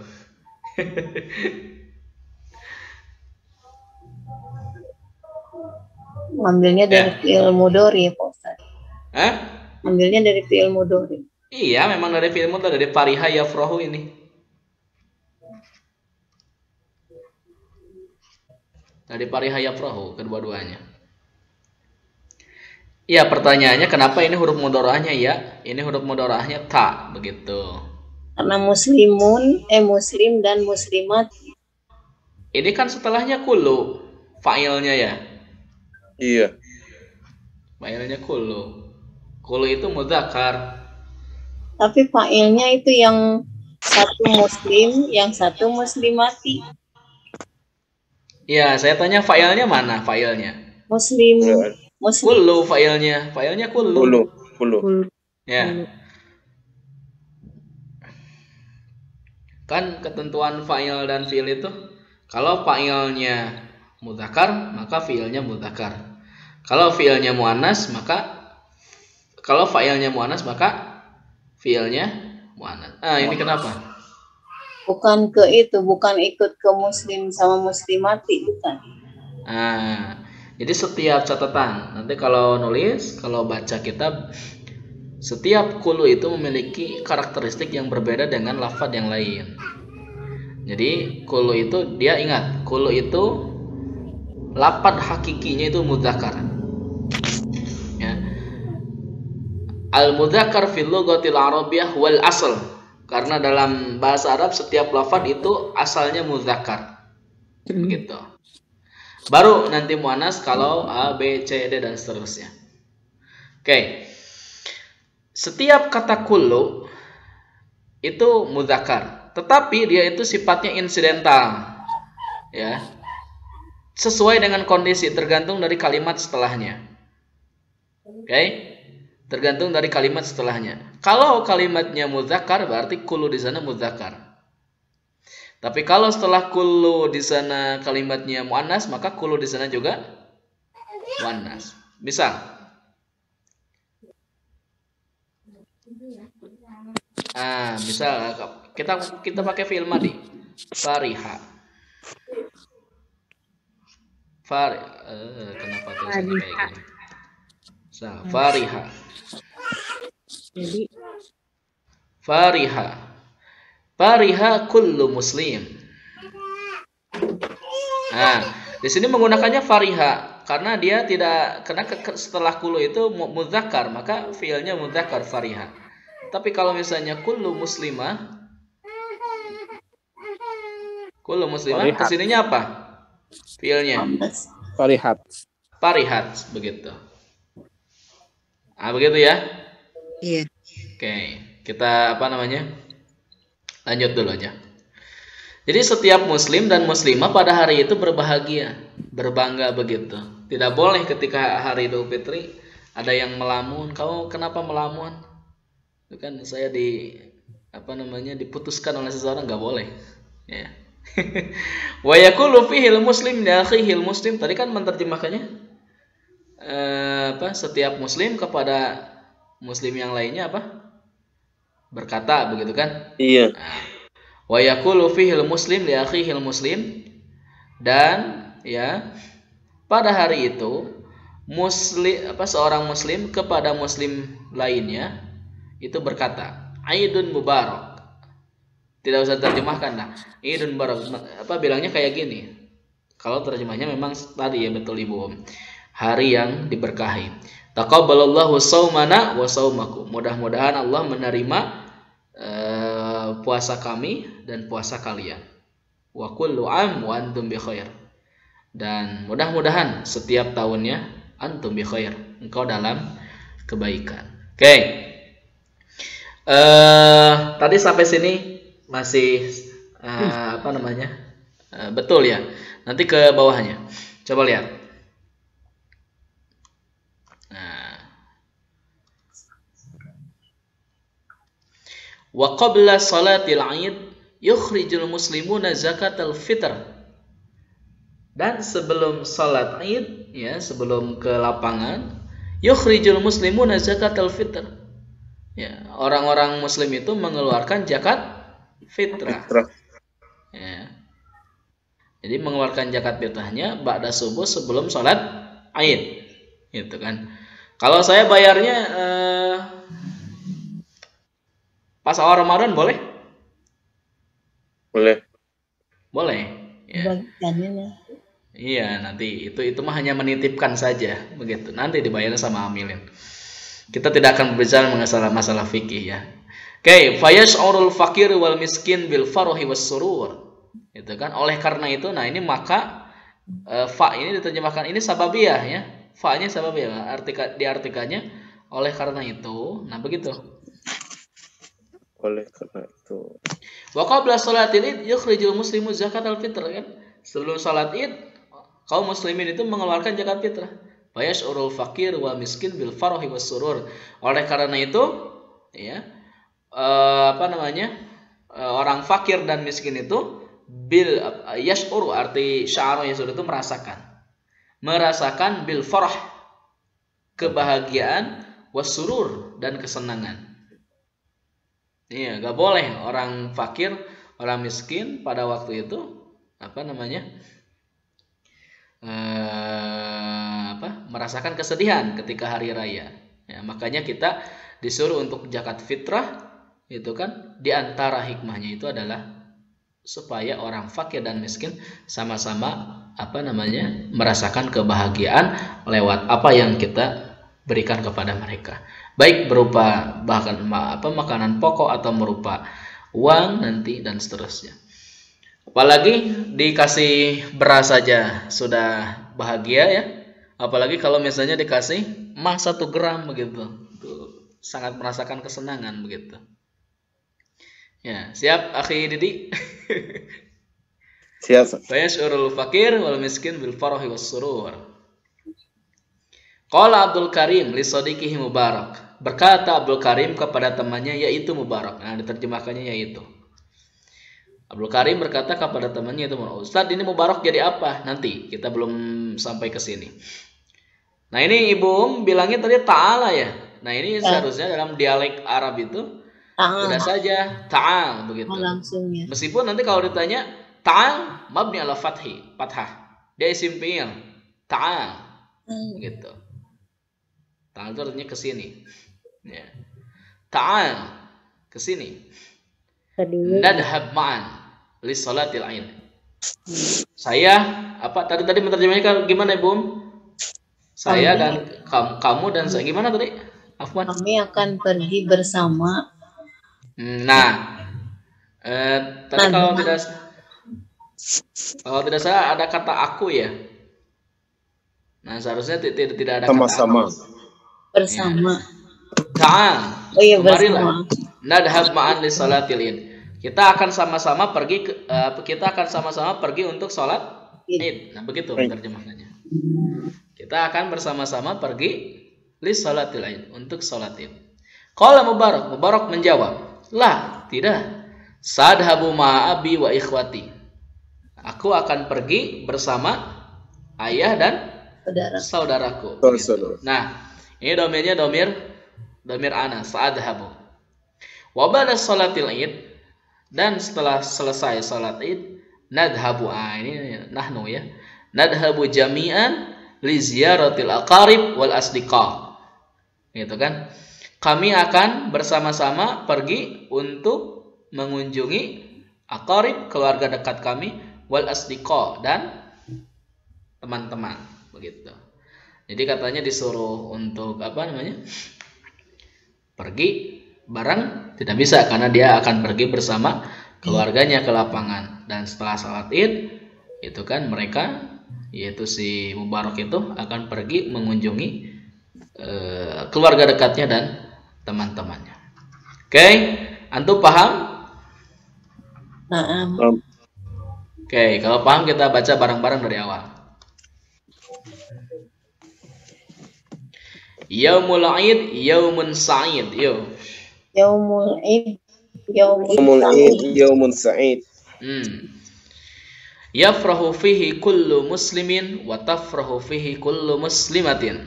Ambilnya dari fi'il mudhari ya Pak Ustaz. Ambilnya dari fi'il mudhari. Iya, memang dari fi'il mudhari, dari fariha yafrahu ini. Dari fariha yafrahu kedua-duanya. Iya, pertanyaannya kenapa ini huruf mudharahnya ya? Ini huruf mudharahnya ta, begitu. Karena muslimun, muslim dan muslimat. Ini kan setelahnya kullu, fa'ilnya ya. Iya. Fa'ilnya kullu. Kullu itu mudzakkar. Tapi fa'ilnya itu yang satu muslim, yang satu muslimati. Iya, saya tanya fa'ilnya mana fa'ilnya? Muslim. Kullu fa'ilnya. Fa'ilnya kullu. Kullu. Ya. Kan ketentuan fa'il dan fi'il itu, kalau fa'ilnya mudzakkar, maka fi'ilnya mudzakkar. Kalau fi'ilnya muannas, maka fi'ilnya muannas. Ini kenapa? Bukan ikut ke muslim sama muslimati, bukan. Jadi setiap catatan, nanti kalau baca kitab, setiap kulu itu memiliki karakteristik yang berbeda dengan lafadz yang lain. Jadi kulu itu, dia ingat, kulu itu lafadz hakikinya itu mudzakkar. Ya. Al-mudzakkar fil lughatil arabiyyah wal asl. Karena dalam bahasa Arab setiap lafadz itu asalnya mudzakkar. Begitu. Baru nanti muannas kalau A, B, C, D dan seterusnya. Oke. Setiap kata kullu itu mudzakkar, tetapi dia itu sifatnya insidental. Ya. Sesuai dengan kondisi, tergantung dari kalimat setelahnya. Oke. Tergantung dari kalimat setelahnya. Kalau kalimatnya mudzakkar berarti kullu di sana mudzakkar. Tapi kalau setelah kullu di sana kalimatnya muannas, maka kullu di sana juga muannas. Misal, misal kita pakai fi'il madhi. Fariha. Kenapa tulisannya kayak gini? Fariha. Jadi Fariha kullu muslim. Di sini menggunakannya fariha karena dia tidak, karena setelah kullu itu mudzakkar, maka fiilnya mudzakkar fariha. Tapi kalau misalnya kullu muslimah kesininya apa? Fiilnya farihat begitu. Begitu ya. iya. Oke, kita lanjut dulu aja. Jadi setiap muslim dan muslimah pada hari itu berbahagia, berbangga begitu. Tidak boleh ketika hari Idul Fitri ada yang melamun. Kamu kenapa melamun? Itu kan saya diputuskan oleh seseorang, nggak boleh. Ya. Wa yaqulu fihil muslim li akhihil muslim. Tadi kan menerjemahkannya setiap muslim kepada muslim yang lainnya berkata begitu kan? Iya. Wa yaqulu fihil muslim li akhihil muslim, dan ya pada hari itu seorang muslim kepada muslim lainnya itu berkata, Aidun Mubarak. Tidak usah terjemahkan lah. Aidun Mubarak. Bilangnya kayak gini. Kalau terjemahnya memang tadi ya betul Ibu. Hari yang diberkahi. Taqabbalallahu shaumana wa shaumakum. Mudah-mudahan Allah menerima puasa kami dan puasa kalian. Wa kullu am wa antum bi khair. Dan mudah-mudahan setiap tahunnya antum bi khair. Engkau dalam kebaikan. Oke. Tadi sampai sini masih betul ya. Nanti ke bawahnya. Coba lihat. Wa qabla salatil 'id yukhrijul muslimuna zakatal fitr. Dan sebelum salat Id, ya, sebelum ke lapangan, yukhrijul muslimuna zakatal fitr. Ya, orang-orang muslim itu mengeluarkan zakat fitrah. Ya. Jadi mengeluarkan zakat fitrahnya ba'da subuh sebelum salat Id. Gitu kan. Kalau saya bayarnya pas awal Ramadan boleh? Boleh. Ya. Iya, nanti itu mah hanya menitipkan saja begitu. Nanti dibayarnya sama amilin. Kita tidak akan berbicara mengenai masalah fikih ya. Oke, fayash'urul fakir wal miskin bil farahi was surur. Itu kan, oleh karena itu, nah ini maka fa ini diterjemahkan, ini sababiyah ya. Fa-nya sababiyah, diartikannya oleh karena itu. Nah, begitu. Oleh karena itu. Wa qabla sholatil id yukhrijul muslimu zakatal fitr kan. Sebelum salat Id, kaum muslimin itu mengeluarkan zakat fitrah. Fayash'urul fakir wal miskin bil farahi was surur. Oleh karena itu, ya, orang fakir dan miskin itu bil yash'uru, arti sya'ara yash'ur itu merasakan bil farah, kebahagiaan, wasurur, dan kesenangan. Iya, gak boleh orang fakir, orang miskin pada waktu itu merasakan kesedihan ketika hari raya. Ya, makanya kita disuruh untuk zakat fitrah itu kan, diantara hikmahnya itu adalah supaya orang fakir dan miskin sama-sama merasakan kebahagiaan lewat apa yang kita berikan kepada mereka, baik berupa makanan pokok atau berupa uang nanti dan seterusnya. Apalagi dikasih beras saja sudah bahagia ya, apalagi kalau misalnya dikasih emas 1 gram begitu, itu sangat merasakan kesenangan begitu. Ya, siap akhi Didi? Siap. Fayash'urul fakir wal miskin bil farahi was surur. Qala Abdul Karim li sadiqihi Mubarak. Berkata Abdul Karim kepada temannya yaitu Mubarak. Nah, diterjemahkannya yaitu. Abdul Karim berkata kepada temannya itu, Ustaz, ini Mubarak jadi apa? Nanti kita belum sampai ke sini. Nah, ini Ibu bilangnya tadi ta'ala ya. Nah, ini seharusnya dalam dialek Arab itu udah saja ta'al begitu. Langsung ya. Meskipun nanti kalau ditanya ta'al mabni ala fathah. Dia isim fi'il. Ta'al. Gitu. Ta'al itu artinya ke sini. Ya. Ta'al ke sini. Nadhab ma'an li salatil aid. Saya apa tadi menerjemahnya gimana Ibu? Saya dan kamu dan saya gimana tadi? Afwan. Kami akan pergi bersama. Nah, tadi kalau tidak salah ada kata aku ya. Nah, seharusnya tidak ada Sama-sama. kata aku. Bersama. Ta'al. Oh iya, Marilah. bersama. Nadhab ma'an li salatil id. Kita akan sama-sama pergi untuk sholat id. Nah, begitu terjemahannya. Kita akan bersama-sama pergi li sholatil id, untuk sholat id. Qala Mubarak menjawab, "La, tidak. Sadhabu ma'abi wa ikhwati." Aku akan pergi bersama ayah dan saudaraku. Gitu. Nah, ini domirnya domir ana, sadhabu. Wa ba'da sholatil id, dan setelah selesai sholat id, nadhabu, ini nahnu ya. Nadhabu jami'an li ziyaratil aqarib wal asdiqa. Gitu kan? Kami akan bersama-sama pergi untuk mengunjungi aqarib, keluarga dekat kami, wal asdiqa, dan teman-teman, begitu. Jadi katanya disuruh untuk pergi bareng tidak bisa karena dia akan pergi bersama keluarganya ke lapangan, dan setelah sholat id itu kan mereka yaitu si Mubarak itu akan pergi mengunjungi keluarga dekatnya dan teman-temannya. Oke, antum paham? Oke, kalau paham kita baca bareng-bareng dari awal. Yaumul Aid yaumun sa'id. Yaumul Id yaumun sa'id. Yafrahu fihi kullu muslimin wa tafrahu fihi kullu muslimatin.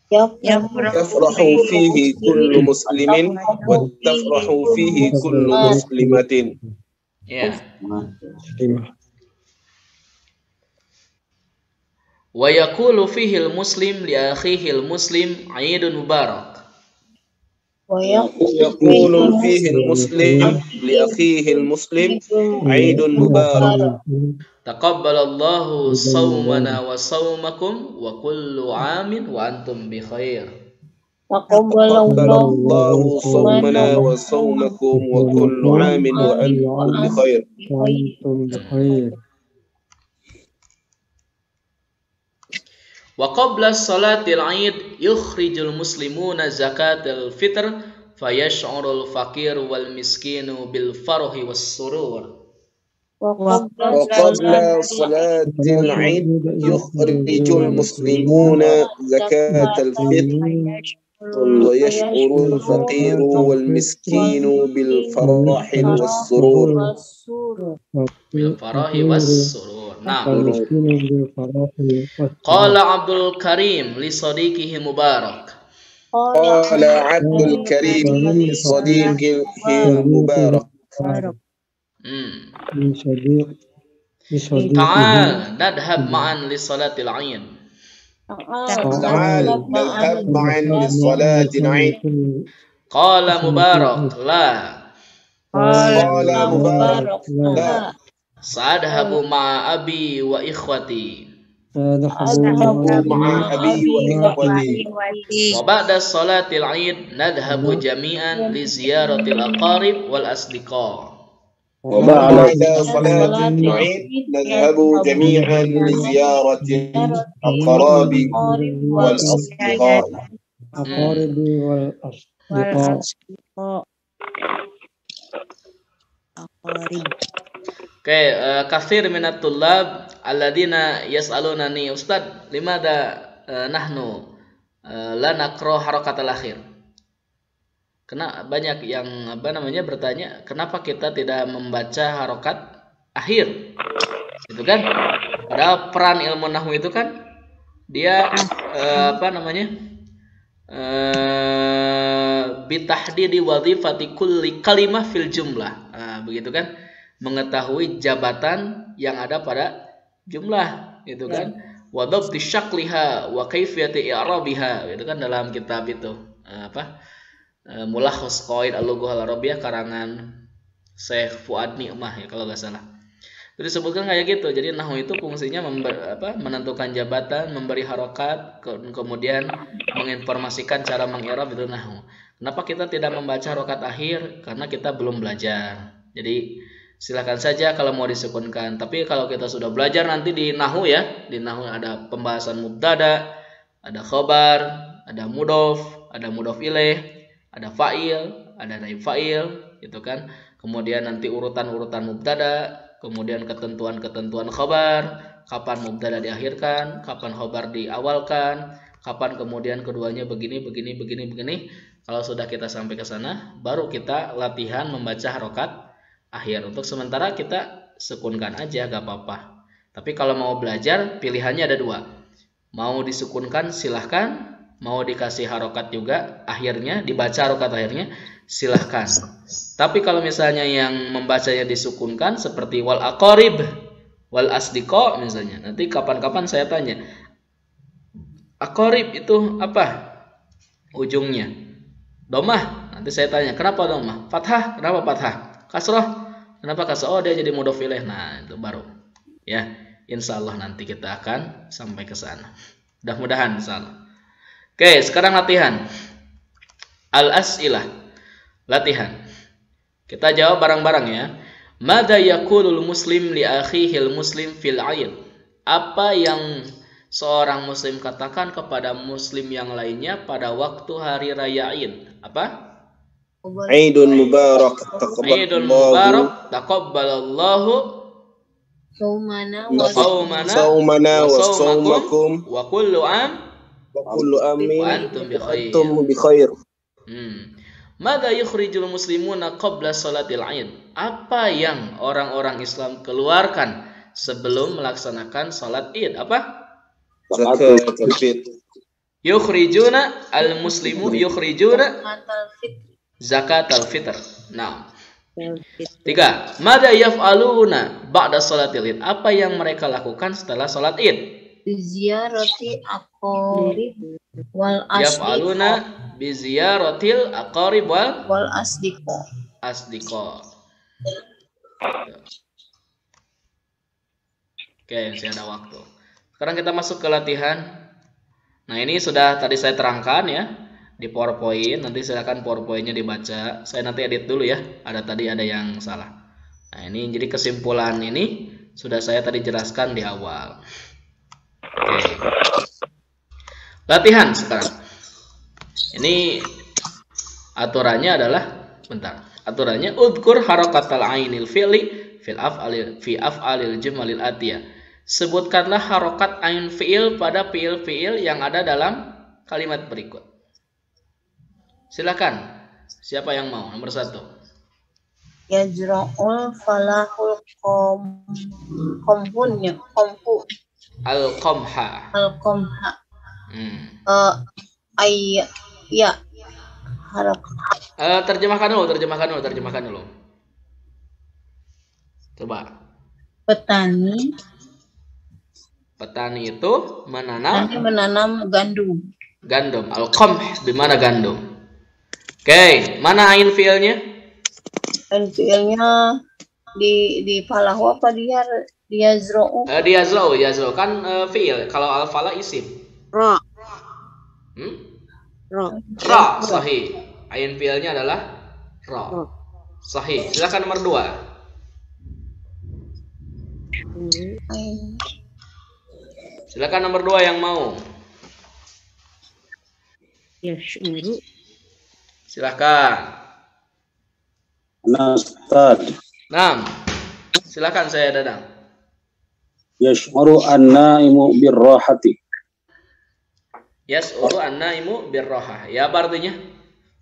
Yafrahu fihi kullu muslimin wa tafrahu fihi kullu muslimatin. Ya. Wa yaqulu fihi al-muslim li akhihi al-muslim 'Aidun mubarak. يقول فيه المسلم لأخيه المسلم عيد مبارك تقبل الله صومنا وصومكم وكل عام وأنتم بخير. تقبل الله صومنا وصومكم وكل عام وأنتم بخير. وقبل صلاة العيد يخرج المسلمون زكاة الفطر فيشعر الفقير والمسكين بالفرح والسرور. وقبل صلاة العيد يخرج المسلمون زكاة الفطر ويشعر الفقير والمسكين بالفرح والسرور. بالفرح والسرور. نعم. قال عبد الكريم لصديقه مبارك. قال عبد الكريم لصديقه مبارك. تعال نذهب معا لصلاة العيد. تعال نذهب معا لصلاة العيد. قال مبارك لا. قال مبارك لا. سأذهب مع أبي وإخوتي. مع أبي وإخوتي. وبعد صلاة العيد نذهب جميعا لزيارة الأقارب والأصدقاء. وبعد صلاة العيد نذهب جميعا لزيارة الأقارب والأصدقاء. Oke, kathir minat tullab alladina yas'alunani, Ustaz, limada nahnu la naqra harakat al-akhir. Karena banyak yang bertanya, kenapa kita tidak membaca harokat akhir? Itu kan? Padahal peran ilmu nahwu itu kan dia bitahdidi wadhifati kulli kalimah fil jumlah. Begitu kan? Mengetahui jabatan yang ada pada jumlah, itu kan? Wa dhabti syakliha wa kaifiyati i'rabiha. Itu kan dalam kitab itu. Mulakhas Qawaid Al-Lughah Al-Arabiyah karangan Syekh Fuad Ni'mah ya kalau nggak salah. Itu disebutkan kayak gitu. Jadi nahwu itu fungsinya menentukan jabatan, memberi harokat, kemudian menginformasikan cara mengi'rab itu nahwu. Kenapa kita tidak membaca harokat akhir? Karena kita belum belajar. Jadi silakan saja kalau mau disukunkan. Tapi kalau kita sudah belajar nanti di nahwu ya, di nahwu ada pembahasan mubtada, ada khobar, ada mudhof, ada mudhof ilaih, ada fa'il, ada naib fa'il, gitu kan. Kemudian nanti urutan-urutan mubtada, kemudian ketentuan-ketentuan khabar, kapan mubtada diakhirkan, kapan khabar diawalkan, kapan kemudian keduanya begini. Kalau sudah kita sampai ke sana, baru kita latihan membaca harokat akhir. Untuk sementara kita sukunkan aja, gak apa-apa. Tapi kalau mau belajar, pilihannya ada dua. Mau disukunkan silahkan, mau dikasih harokat juga akhirnya, dibaca harokat akhirnya, silahkan. Tapi kalau misalnya yang membacanya disukunkan seperti wal aqarib, wal asdiqa misalnya, nanti kapan-kapan saya tanya, aqarib itu apa ujungnya? Domah. Nanti saya tanya, kenapa domah? Fathah, kenapa fathah? Kasrah, kenapa kasrah? Oh, dia jadi mudhof ilaih. Nah, itu baru. Ya, insyaallah nanti kita akan sampai ke sana. Mudah-mudahan insyaallah. Oke, sekarang latihan. Al-as'ilah. Latihan. Kita jawab bareng-bareng ya. Madza yaqulul muslim li akhihil muslim fil 'aid? Apa yang seorang muslim katakan kepada muslim yang lainnya pada waktu hari raya Id? Apa? Aidun mubarak taqabbalallahu saumana wa saumakum wa kullu am wa kullu amin wa antum bi khair. Madza yukhrijul muslimuna qabla salatil Id? Apa yang orang-orang Islam keluarkan sebelum melaksanakan salat Id? Apa? Zakatul fitr. Yukhrijuna al-muslimu yukhrijuna zakatul fitr. Nah. 3. Madza yaf'aluna ba'da salatil Id? Apa yang mereka lakukan setelah salat Id? Ziyarati aqarib wal asdiqa. Yaf'aluna bi ziyaratil aqarib wal asdiqa. Oke, masih ada waktu. Sekarang kita masuk ke latihan. Nah, ini sudah tadi saya terangkan ya di PowerPoint. Nanti silakan PowerPoint-nya dibaca. Saya nanti edit dulu ya. Ada yang salah. Nah, ini jadi kesimpulan ini sudah saya tadi jelaskan di awal. Oke. Latihan sekarang. Ini aturannya adalah Aturannya udkur harakatal ainil fi'li fi af'alil jumalil atiyah. Sebutkanlah harokat ain fi'il pada fi'il-fi'il yang ada dalam kalimat berikut. Silakan. Siapa yang mau? Nomor 1. Yajra'ul falahul kompunya. Al-qamha. Ya. Harokat. Terjemahkan dulu. Coba. Petani itu menanam gandum. Al-qamh di mana gandum? Oke, mana ain fiilnya? Ain fiilnya di falahu apa dia yazra'u? Yazra'u kan fiil. Kalau al-fala isim. Ra. Ra, sahih. Ain fiilnya adalah ra. Sahih. Silakan nomor 2. Silakan nomor 2 yang mau. Yash'uru. Silakan. Ustaz. Nah, silakan saya Dadang. Yash'uru an-naimu birrahati. Yash'uru an-naimu birrahah. Ya, apa artinya?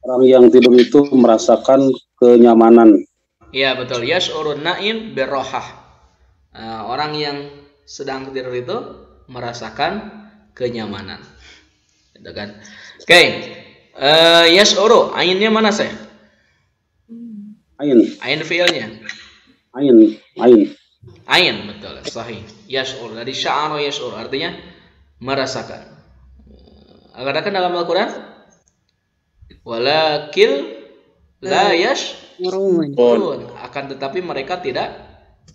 Orang yang tidur itu merasakan kenyamanan. Iya betul. Yash'urun naim birrohah. Orang yang sedang tidur itu merasakan kenyamanan. Gitu kan. Oke. Yash'uru, ainnya mana saya? Ain. Ain fiilnya. Ain. Ain, betul. Sahih. Yash'ur. Dari sya'ara yash'ur. Artinya merasakan. Ada dalam Al-Quran? Walakil la yash'urun. Akan tetapi mereka tidak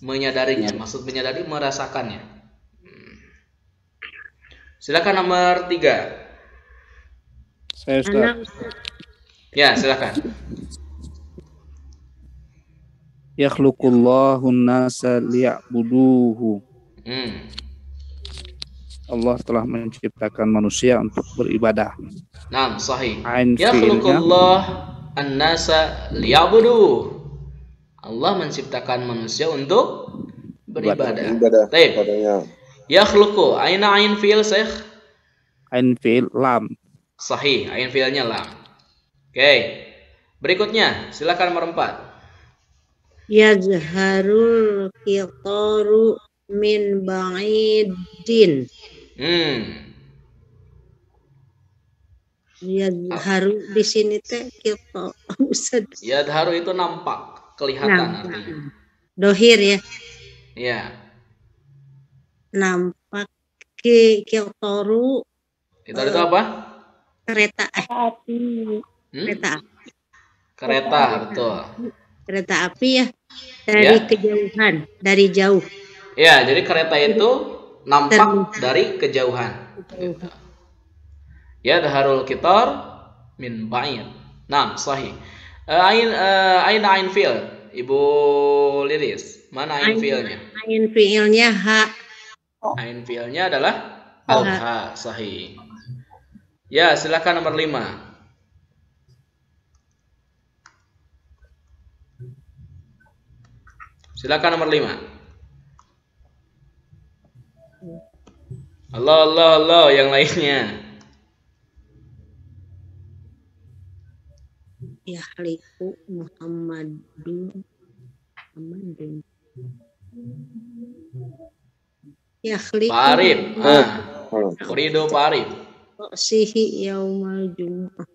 menyadarinya. Maksud menyadari merasakannya. Silakan nomor 3. Saya Ustaz. Ya, silakan. Yakhluqullahu an-nasa liya'buduhu. Allah telah menciptakan manusia untuk beribadah. Naam, sahih. Ain Yakhluqullah an-nasa liya'buduhu. Allah menciptakan manusia untuk beribadah. Baik. Yakhluqu, aina ain fi'il Syekh? Ain fi'il lam. Sahih, ain fi'ilnya lam. Oke. Berikutnya, silakan nomor 4. Yazharul qitaru min ba'idin. Yazharu di sini teh qita. Yadharu itu nampak, kelihatan artinya. Dohir ya. Iya. Nampak qitaru. Itu apa? Kereta api. Kereta, betul. Kereta api ya. Dari kejauhan, dari jauh. Ya, jadi kereta itu nampak dari kejauhan. Gitu. Yadharul qitar min ba'id. Nah, sahih. Ain fi'il, Ibu Lilis. Mana ain fi'ilnya? Ain fi'ilnya ha. Ain fi'ilnya adalah al-ha, sahih. Ya, silakan nomor 5. Silakan nomor 5. Allah, yang lainnya. Yahliku Muhammadun. Yahliku. Parib. Uridu parib. Sihi yaumal jumu'ah.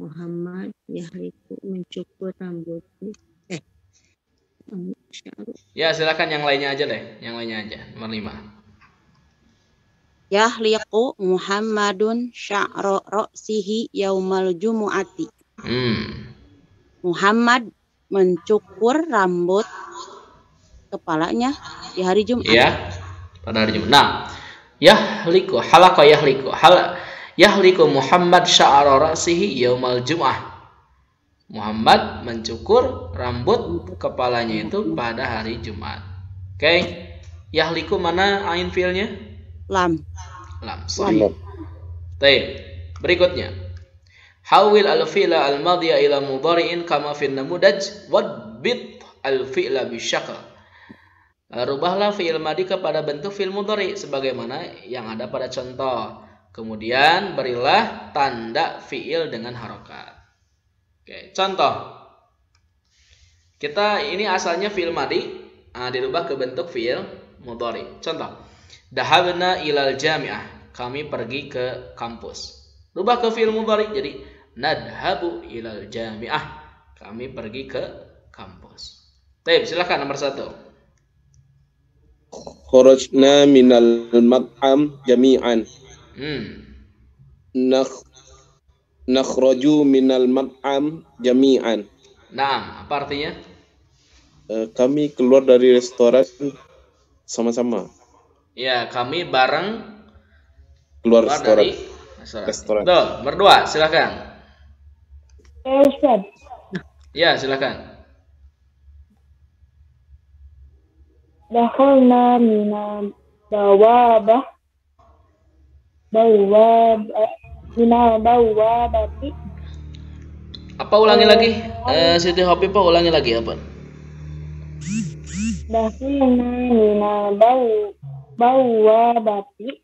Muhammad yahliku mencukur rambutnya. Ya, silakan yang lainnya aja deh. Yang lainnya aja. Nomor 5. Yahliqu Muhammadun sya'ra ra'sihi yaumal jumu'ati. Muhammad mencukur rambut kepalanya di hari Jumat. Iya, pada hari Jumat. Nah, yahliku halaka yahliku Muhammad sya'ra ra'sihi yaumal jum'ah. Muhammad mencukur rambut kepalanya itu pada hari Jumat. Oke. Yahliku mana ain fi'ilnya? Lam. Sahih. Baik. Berikutnya. Hawil al-fi'la al-madhiya ila mudhari'in kama fi namudaj wadbit al-fi'la bisyakl. Rubahlah fi'il madhi kepada bentuk fi'il mudhari sebagaimana yang ada pada contoh. Kemudian berilah tanda fi'il dengan harokat. Oke, contoh. Kita ini asalnya fi'il madhi dirubah ke bentuk fi'il mudhari. Contoh. Dahabna ilal jami'ah. Kami pergi ke kampus. Rubah ke fi'il mudhari jadi nadhabu ilal jami'ah. Kami pergi ke kampus. Baik, silakan nomor 1. Kharajna minal mat'am jami'an. Nakhraju minal mat'am jami'an. Nah, apa artinya? Kami keluar dari restoran sama-sama. Ya, kami bareng keluar dari restoran. Tuh, nomor 2, silakan. Ustaz. Ya, silakan. Dakhalna minal bawabati. Apa ulangi lagi? Siti Hopipa ulangi lagi apa? Dakhalna minal bawabati.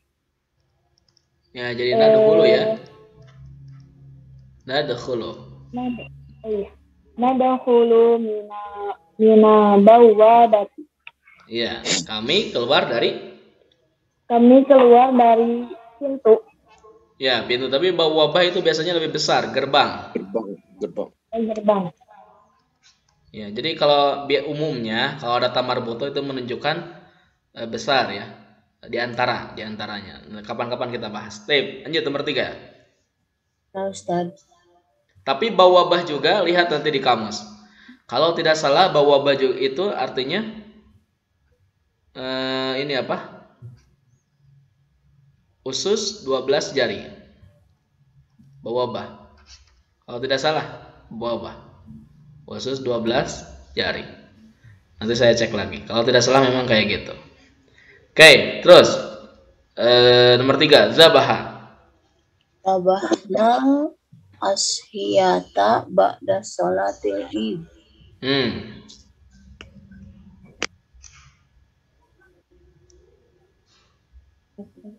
Ya, jadi nadu dulu ya. Nadkhulu. Nadkhulu mina bawwabati. Iya, kami keluar dari pintu. ya, pintu, tapi bawwabah itu biasanya lebih besar, gerbang. Gerbang. Ya, jadi kalau umumnya kalau ada tamarbuto itu menunjukkan besar ya, di antaranya. Nah, kapan-kapan kita bahas. Lanjut nomor 3. Nah, Ustaz. Tapi bawwabah juga lihat nanti di kamus. Kalau tidak salah bawwabah itu artinya ini apa? Usus 12 jari. Bawwabah. Kalau tidak salah bawwabah. Usus 12 jari. Nanti saya cek lagi. Kalau tidak salah memang kayak gitu. Oke, terus nomor 3, zabaha. Zabahna ashiyata ba'da sholatil id.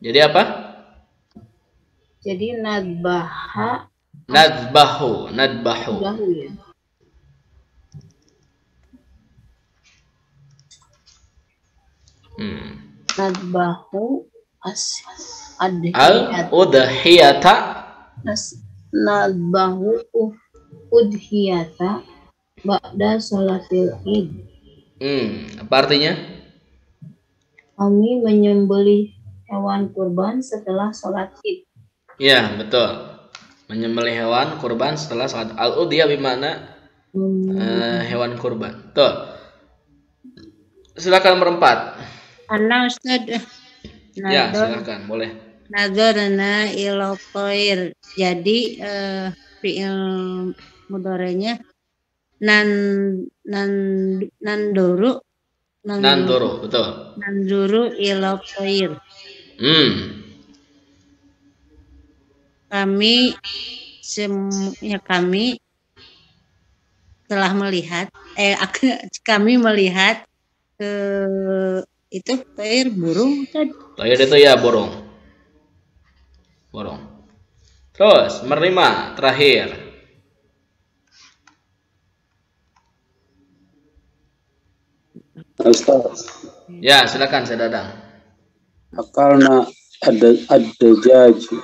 Jadi apa? Jadi Nadbahu ya. Nadbahu al-udhiyata. Nadbahu udhiyata ba'da sholatil id. Apa artinya? Kami menyembelih hewan kurban setelah sholat id. Ya, betul. Menyembelih hewan kurban setelah sholat. Al-udhiyah bermakna hewan kurban. Betul. Silakan nomor 4. Ana Ustaz. Ya, silakan, boleh. Nazarna ila thair. Jadi fi'il mudhari'nya nanduru, betul. Nanduru ila thair. Kami telah melihat kami melihat itu thair burung kan? Thair itu ya burung. Terus nomor 5 terakhir. Ustaz. Ya, silakan saya Dadang. Akalna ada jaji.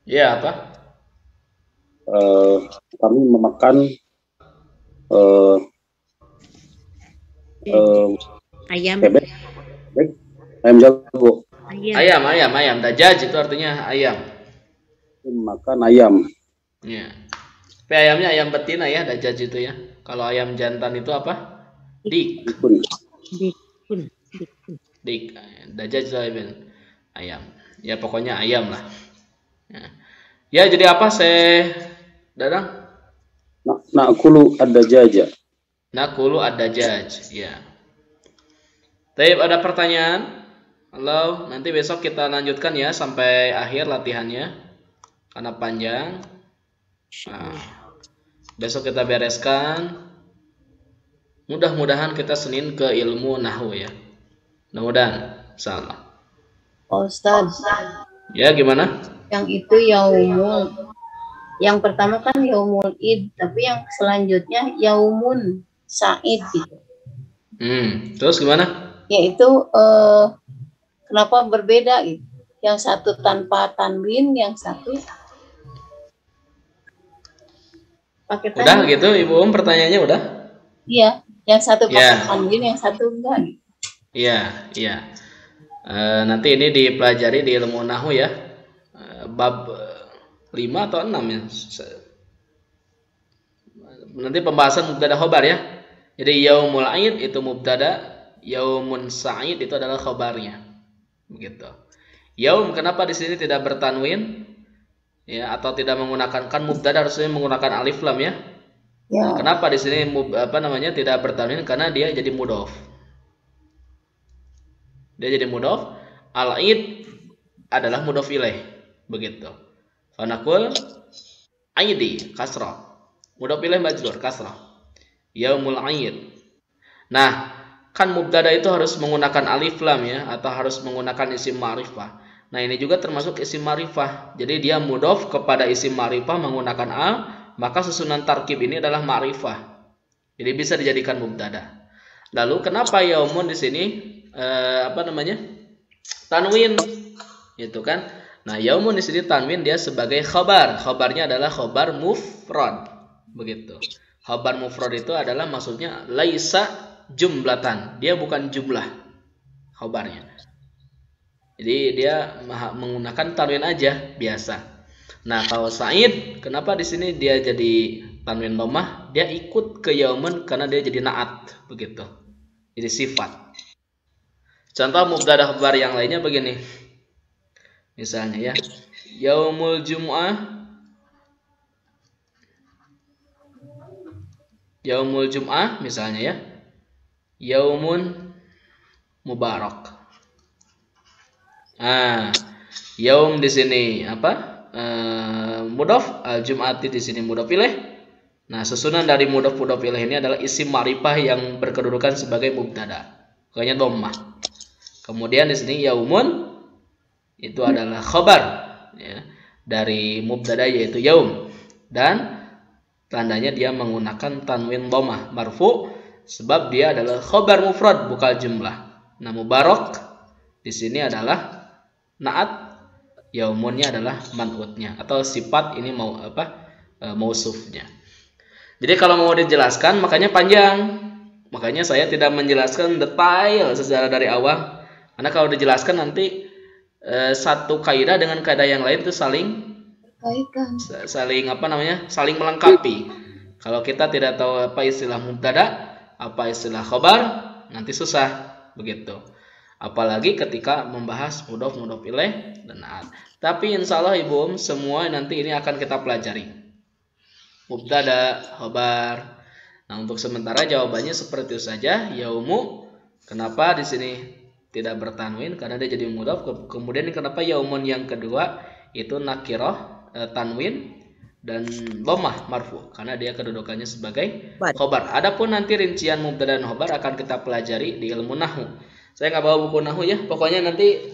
Ya, apa? Kami memakan Ayam. bebek, ayam jago. Ayam. Dajaj itu artinya ayam. Makan ayam. Ya. Tapi ayamnya ayam betina ya, dajaj itu ya. Kalau ayam jantan itu apa? Dikun. Dajaj itu ayam. Ya pokoknya ayam lah. Ya jadi apa saya Dadang? Nakulu ada jaja. Nakulu ada jaj. Ya. Tapi ada pertanyaan? Halo, nanti besok kita lanjutkan ya sampai akhir latihannya karena panjang. Besok kita bereskan. Mudah-mudahan kita Senin ke ilmu nahwu ya. Mudah-mudahan, insyaallah. Ustaz. Ya gimana? Yang itu yaumul. Yang pertama kan yaumul id, tapi yang selanjutnya yaumun sa'id gitu. Terus gimana? Yaitu kenapa berbeda gitu? Yang satu tanpa tanwin, yang satu pakai tanwin. Udah gitu Ibu pertanyaannya udah? Iya, yang satu pakai tanwin, yang satu enggak. Iya. Nanti ini dipelajari di ilmu nahwu ya. Bab 5 atau 6 ya. Nanti pembahasan mubtada khobar ya. Jadi yaumul aid itu mubtada, yaumun sa'id itu adalah khobarnya. Begitu. Yaum kenapa di sini tidak bertanwin? Ya, atau tidak menggunakan, kan mubtada harusnya menggunakan alif lam ya. Ya. Kenapa di sini tidak bertanwin? Karena dia jadi mudhof. Dia jadi mudhof. Al-aid adalah mudhof ilaih. Begitu. Fanaqul aidi kasrah. Mudhof ilaih majrur kasrah. Yaumul aid. Nah, kan mubtada itu harus menggunakan alif lam ya, atau harus menggunakan isim ma'rifah. Nah, ini juga termasuk isim ma'rifah. Jadi dia mudhof kepada isim ma'rifah menggunakan al, maka susunan tarkib ini adalah ma'rifah. Jadi bisa dijadikan mubtada. Lalu kenapa yaumun di sini tanwin, itu kan? Nah, yaumun di sini tanwin dia sebagai khabar. Khabarnya adalah khabar mufrad. Begitu. Khabar mufrad itu adalah maksudnya laisa jumlatan. Dia bukan jumlah khabarnya. Jadi dia menggunakan tanwin aja biasa. Nah, kalau Sa'id, kenapa di sini dia jadi tanwin dhammah? Dia ikut ke yaumun karena dia jadi naat, begitu. Jadi sifat. Contoh mubtada khabar yang lainnya begini. Misalnya ya, yaumul jum'ah. Yaumul jum'ah misalnya ya. Yaumun mubarak. Nah, yaum di sini apa? Mudhof, al-jum'ati di sini mudhof ilaih. Nah, susunan dari mudhof ilaih ini adalah isim ma'rifah yang berkedudukan sebagai mubtada. Makanya dhammah. Kemudian di sini yaumun itu adalah khabar ya, dari mubtada yaitu yaum, dan tandanya dia menggunakan tanwin dhammah marfu sebab dia adalah khabar mufrad bukan jumlah. Nah, mubarak di sini adalah naat, yaumunnya adalah man'utnya atau sifat ini mausufnya. Jadi kalau mau dijelaskan makanya panjang. Makanya saya tidak menjelaskan detail secara dari awal. Karena kalau dijelaskan nanti satu kaidah dengan kaidah yang lain itu saling melengkapi. Kalau kita tidak tahu apa istilah mubtada, apa istilah khabar, nanti susah begitu. Apalagi ketika membahas mudhof ilaih dan naat. Tapi insya Allah Ibu semua nanti ini akan kita pelajari. Mubtada, khabar. Nah, untuk sementara jawabannya seperti itu saja. Yaumu, kenapa di sini tidak bertanwin? Karena dia jadi mudhof. Kemudian kenapa yaumun yang kedua itu nakirah, tanwin dan dhammah marfu? Karena dia kedudukannya sebagai khabar. Adapun nanti rincian mubtada dan khabar akan kita pelajari di ilmu nahwu. Saya nggak bawa buku nahwu ya. Pokoknya nanti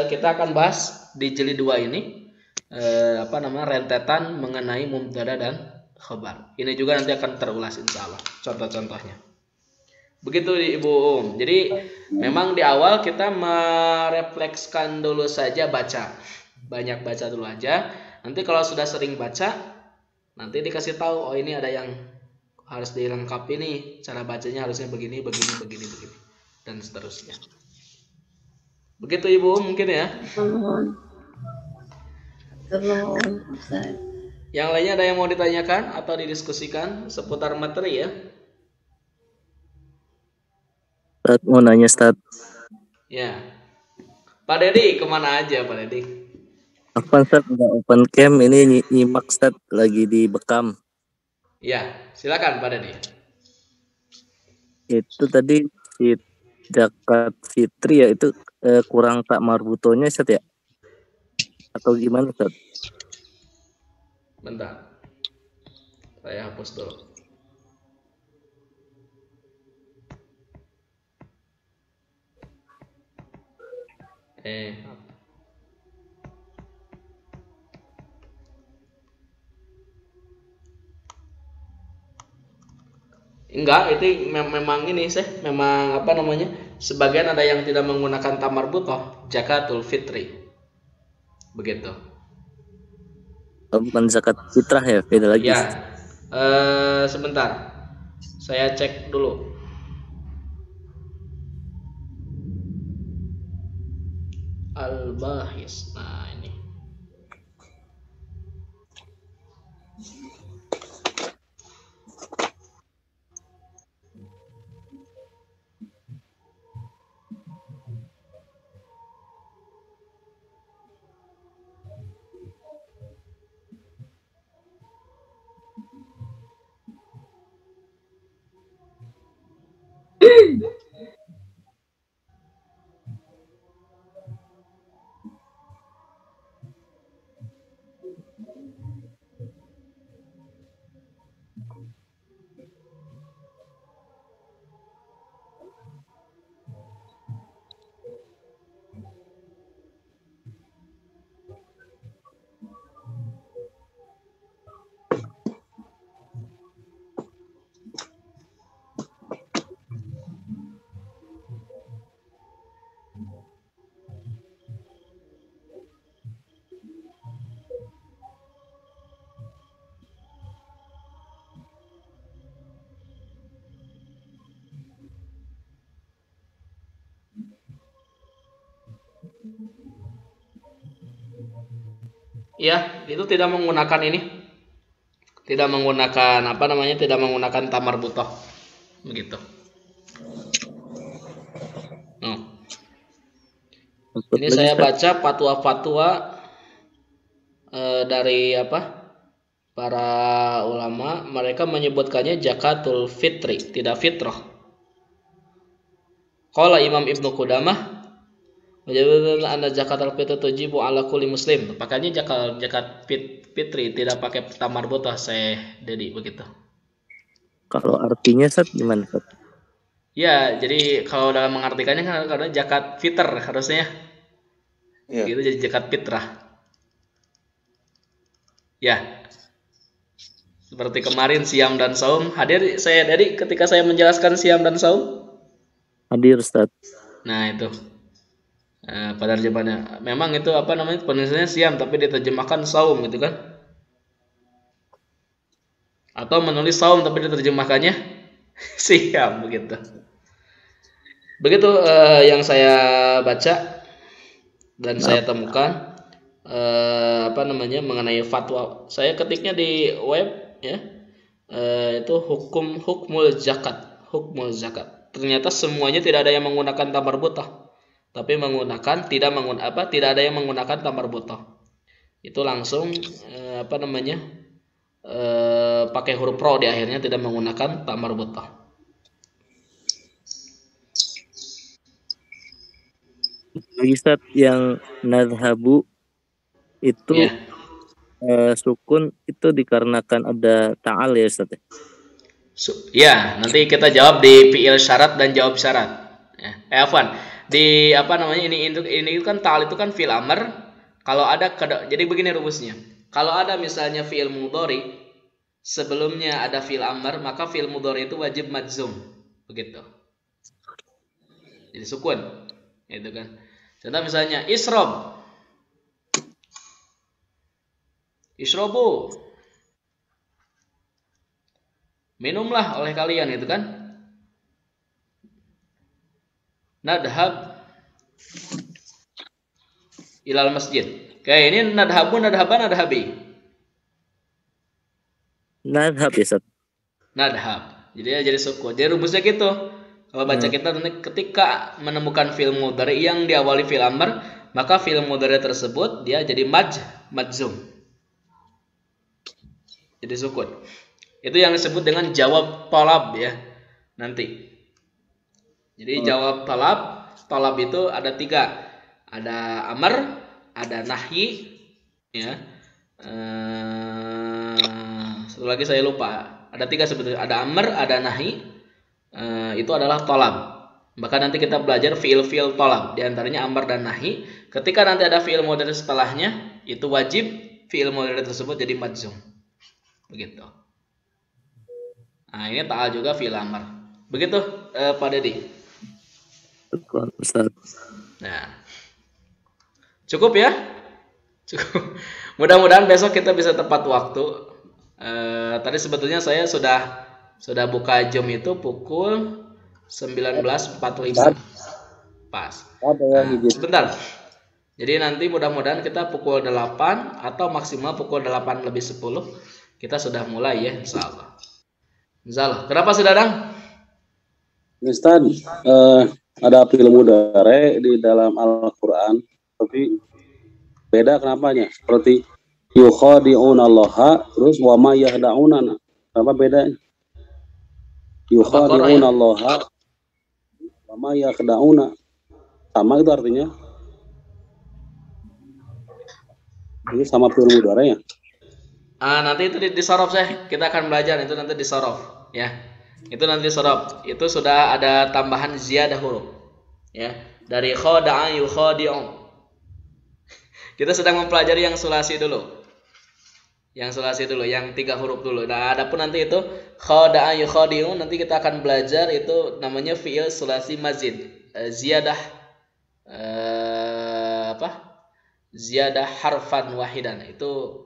kita akan bahas di jilid 2 ini rentetan mengenai mubtada dan khabar. Ini juga nanti akan terulas insya Allah contoh-contohnya. Begitu Ibu Jadi memang di awal kita mereflekskan dulu saja baca. Banyak baca dulu aja. Nanti kalau sudah sering baca, nanti dikasih tahu, oh ini ada yang harus dilengkapi nih. Cara bacanya harusnya begini dan seterusnya. Begitu Ibu mungkin ya. Yang lainnya ada yang mau ditanyakan atau didiskusikan seputar materi ya? Ustaz, mau nanya Ustaz. Ya. Pak Dedi kemana aja Pak Dedi? Apa Ustaz nggak open cam ini nyimak Ustaz lagi di Bekam. Ya, silakan Pak Dedi. Itu tadi si zakat fitri ya itu kurang tak marbutonya Ustaz ya? Atau gimana Ustaz? Bentar. Saya hapus dulu. Enggak, itu memang ini memang sebagian ada yang tidak menggunakan tamar butoh, zakatul fitri. Begitu. Bukan zakat fitrah ya, beda lagi. Ya. Sebentar. Saya cek dulu. Al-Bahis. Nah, ini. Ya, itu tidak menggunakan ini. Tidak menggunakan apa namanya? Tidak menggunakan tamar butoh. Begitu. Ini saya baca fatwa-fatwa dari apa? Para ulama, mereka menyebutkannya zakatul fitri, tidak fitrah. Qala Imam Ibnu Qudamah menyebutkan anna zakatul fitri tujibu ala kulli muslim. Pakainya zakat fitri tidak pakai tamar butoh, saya Dedi begitu. Kalau artinya Sat gimana Sat? Ya, jadi kalau dalam mengartikannya kan karena zakat fitr harusnya. Ya. Gitu jadi zakat fitrah. Ya. Seperti kemarin siam dan saum, hadir saya Dedi ketika saya menjelaskan siam dan saum? Hadir Ustaz. Nah, itu. Pada terjemahannya memang itu apa namanya? Penulisannya siam tapi diterjemahkan saum gitu kan? Atau menulis saum tapi diterjemahkannya siam begitu. Begitu yang saya baca dan saya temukan apa namanya mengenai fatwa. Saya ketiknya di web ya. Itu hukmul zakat. Ternyata semuanya tidak ada yang menggunakan tamar butoh. Tapi tidak ada yang menggunakan tamar butoh. Itu langsung apa namanya? Pakai huruf ro di akhirnya, tidak menggunakan tamar butoh. Ustaz, yang nadhabu itu sukun itu dikarenakan ada ta'al ya Ustaz. Ya, nanti kita jawab di fi'il syarat dan jawab syarat. Afwan. Di apa namanya ini kan ta'al itu kan fi'il amr. Kalau ada jadi begini rumusnya. Kalau ada misalnya fi'il mudhari sebelumnya ada fi'il amr, maka fi'il mudhari itu wajib majzum. Begitu. Jadi sukun. Itu kan. Contoh misalnya isrob. Isrobu. Minumlah oleh kalian itu kan. Nadhab ilal masjid. Kayak ini nadhabu, nadhaban, nadhabi. Nadhab ya Ustaz. Nadhab. Jadi sukun. Jadi rumusnya gitu. Kalau baca kita nanti ketika menemukan fi'il mudhari yang diawali fi'il amr, maka fi'il mudhari tersebut dia jadi majzum. Jadi sukun. Itu yang disebut dengan jawab talab ya. Nanti. Jadi jawab talab itu ada 3. Ada amr, ada nahyi ya. Satu lagi saya lupa. Ada 3 sebetulnya. Ada amr, ada nahyi. Itu adalah talab. Maka nanti kita belajar fi'il talab. Di antaranya amr dan nahi. Ketika nanti ada fi'il mudhari setelahnya, itu wajib fi'il mudhari tersebut jadi majzum. Begitu. Nah, ini ta'al juga fi'il amr. Begitu Pak Dedi. Nah. Cukup ya? Cukup. Mudah-mudahan besok kita bisa tepat waktu. Tadi sebetulnya saya sudah buka jam itu pukul 19.45 pas. Sebentar. Jadi nanti mudah-mudahan kita pukul 8 atau maksimal pukul 8:10 kita sudah mulai ya insyaallah. Insyaallah. Kenapa sudah Dang? Ustaz, ada fi'il mudhari di dalam Al-Qur'an tapi beda kenapanya? Seperti yukhadi'una Allah terus wa ma yahda'una. Apa bedanya? Yukhadi'una Allah wa ma yakhda'una. Sama itu artinya? Ini sama fi'il mudhari ya? Nanti itu disorof saya. Kita akan belajar itu nanti disorof ya. Itu nanti disorof. Itu sudah ada tambahan ziyadah huruf ya. Dari khada'a yukhadi'u. Kita sedang mempelajari yang sulasi dulu. Yang 3 huruf dulu. Nah, adapun nanti itu khada'a yukhadi'u nanti kita akan belajar itu namanya fi'il sulasi mazid. Ziyadah ziyadah harfan wahidan. Itu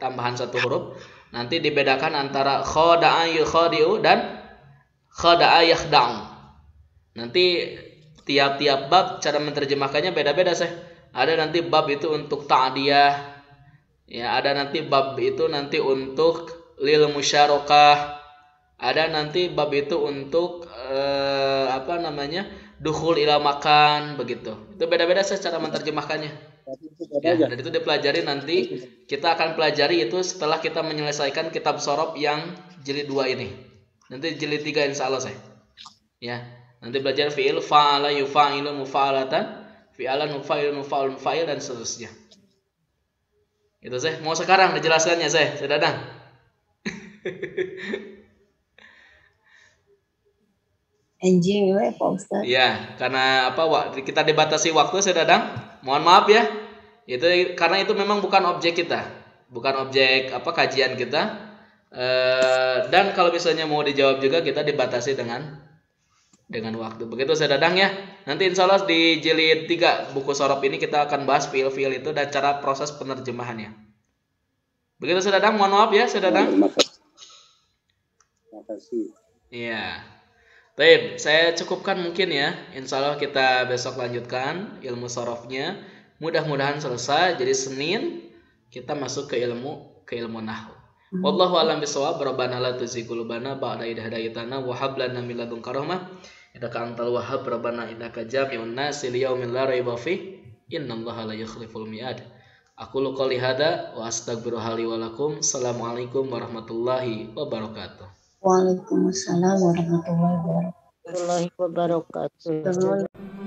tambahan 1 huruf. Nanti dibedakan antara khada'a yukhadi'u dan khada'a yakhda'u. Nanti tiap-tiap bab cara menerjemahkannya beda-beda saya. Ada nanti bab itu untuk ta'diyah, Ya, ada nanti bab itu nanti untuk lil musyarakah. Ada nanti bab itu untuk dukhul ila makan begitu. Itu beda-beda secara menerjemahkannya. Ya, dan itu dipelajari nanti kita akan pelajari itu setelah kita menyelesaikan kitab Shorof yang jilid 2 ini. Nanti jilid 3 insya Allah saya. Ya, nanti belajar fi'il, fa'ala, yufa'ilu, mufa'alatan, fi'alan, mufa'ilun, mufa'ul, mufa'il dan seterusnya. Itu saya. Mau sekarang dijelaskannya saya Dadang. Anjing we Pak Ustaz. Ya, karena kita dibatasi waktu saya Dadang. Mohon maaf ya. Itu karena itu memang bukan objek kita, bukan objek kajian kita. Dan kalau misalnya mau dijawab juga kita dibatasi dengan waktu. Begitu saya Dadang ya. Nanti insya Allah di jilid 3 buku Shorof ini kita akan bahas fiil-fiil itu dan cara proses penerjemahannya. Begitu saya Dadang. Mohon maaf ya saya Dadang. Terima kasih. Iya. Baik, saya cukupkan mungkin ya. Insya Allah kita besok lanjutkan ilmu Shorofnya. Mudah-mudahan selesai. Jadi Senin kita masuk ke ilmu nahwu. Wallahu a'lam bishawab. Rabbana la tuzigh qulubana ba'da idh hadaytana wa hab lana min ladunka rahmah innaka antal wahhab. Rabbana innaka jami'un nasi liyaumin la raiba fih. Innallaha la yukhliful mi'ad. Aqulu qouli hadza wa astaghfirullaha li wa lakum. Assalamualaikum warahmatullahi wabarakatuh. Waalaikumsalam warahmatullahi wabarakatuh. Warahmatullahi wabarakatuh.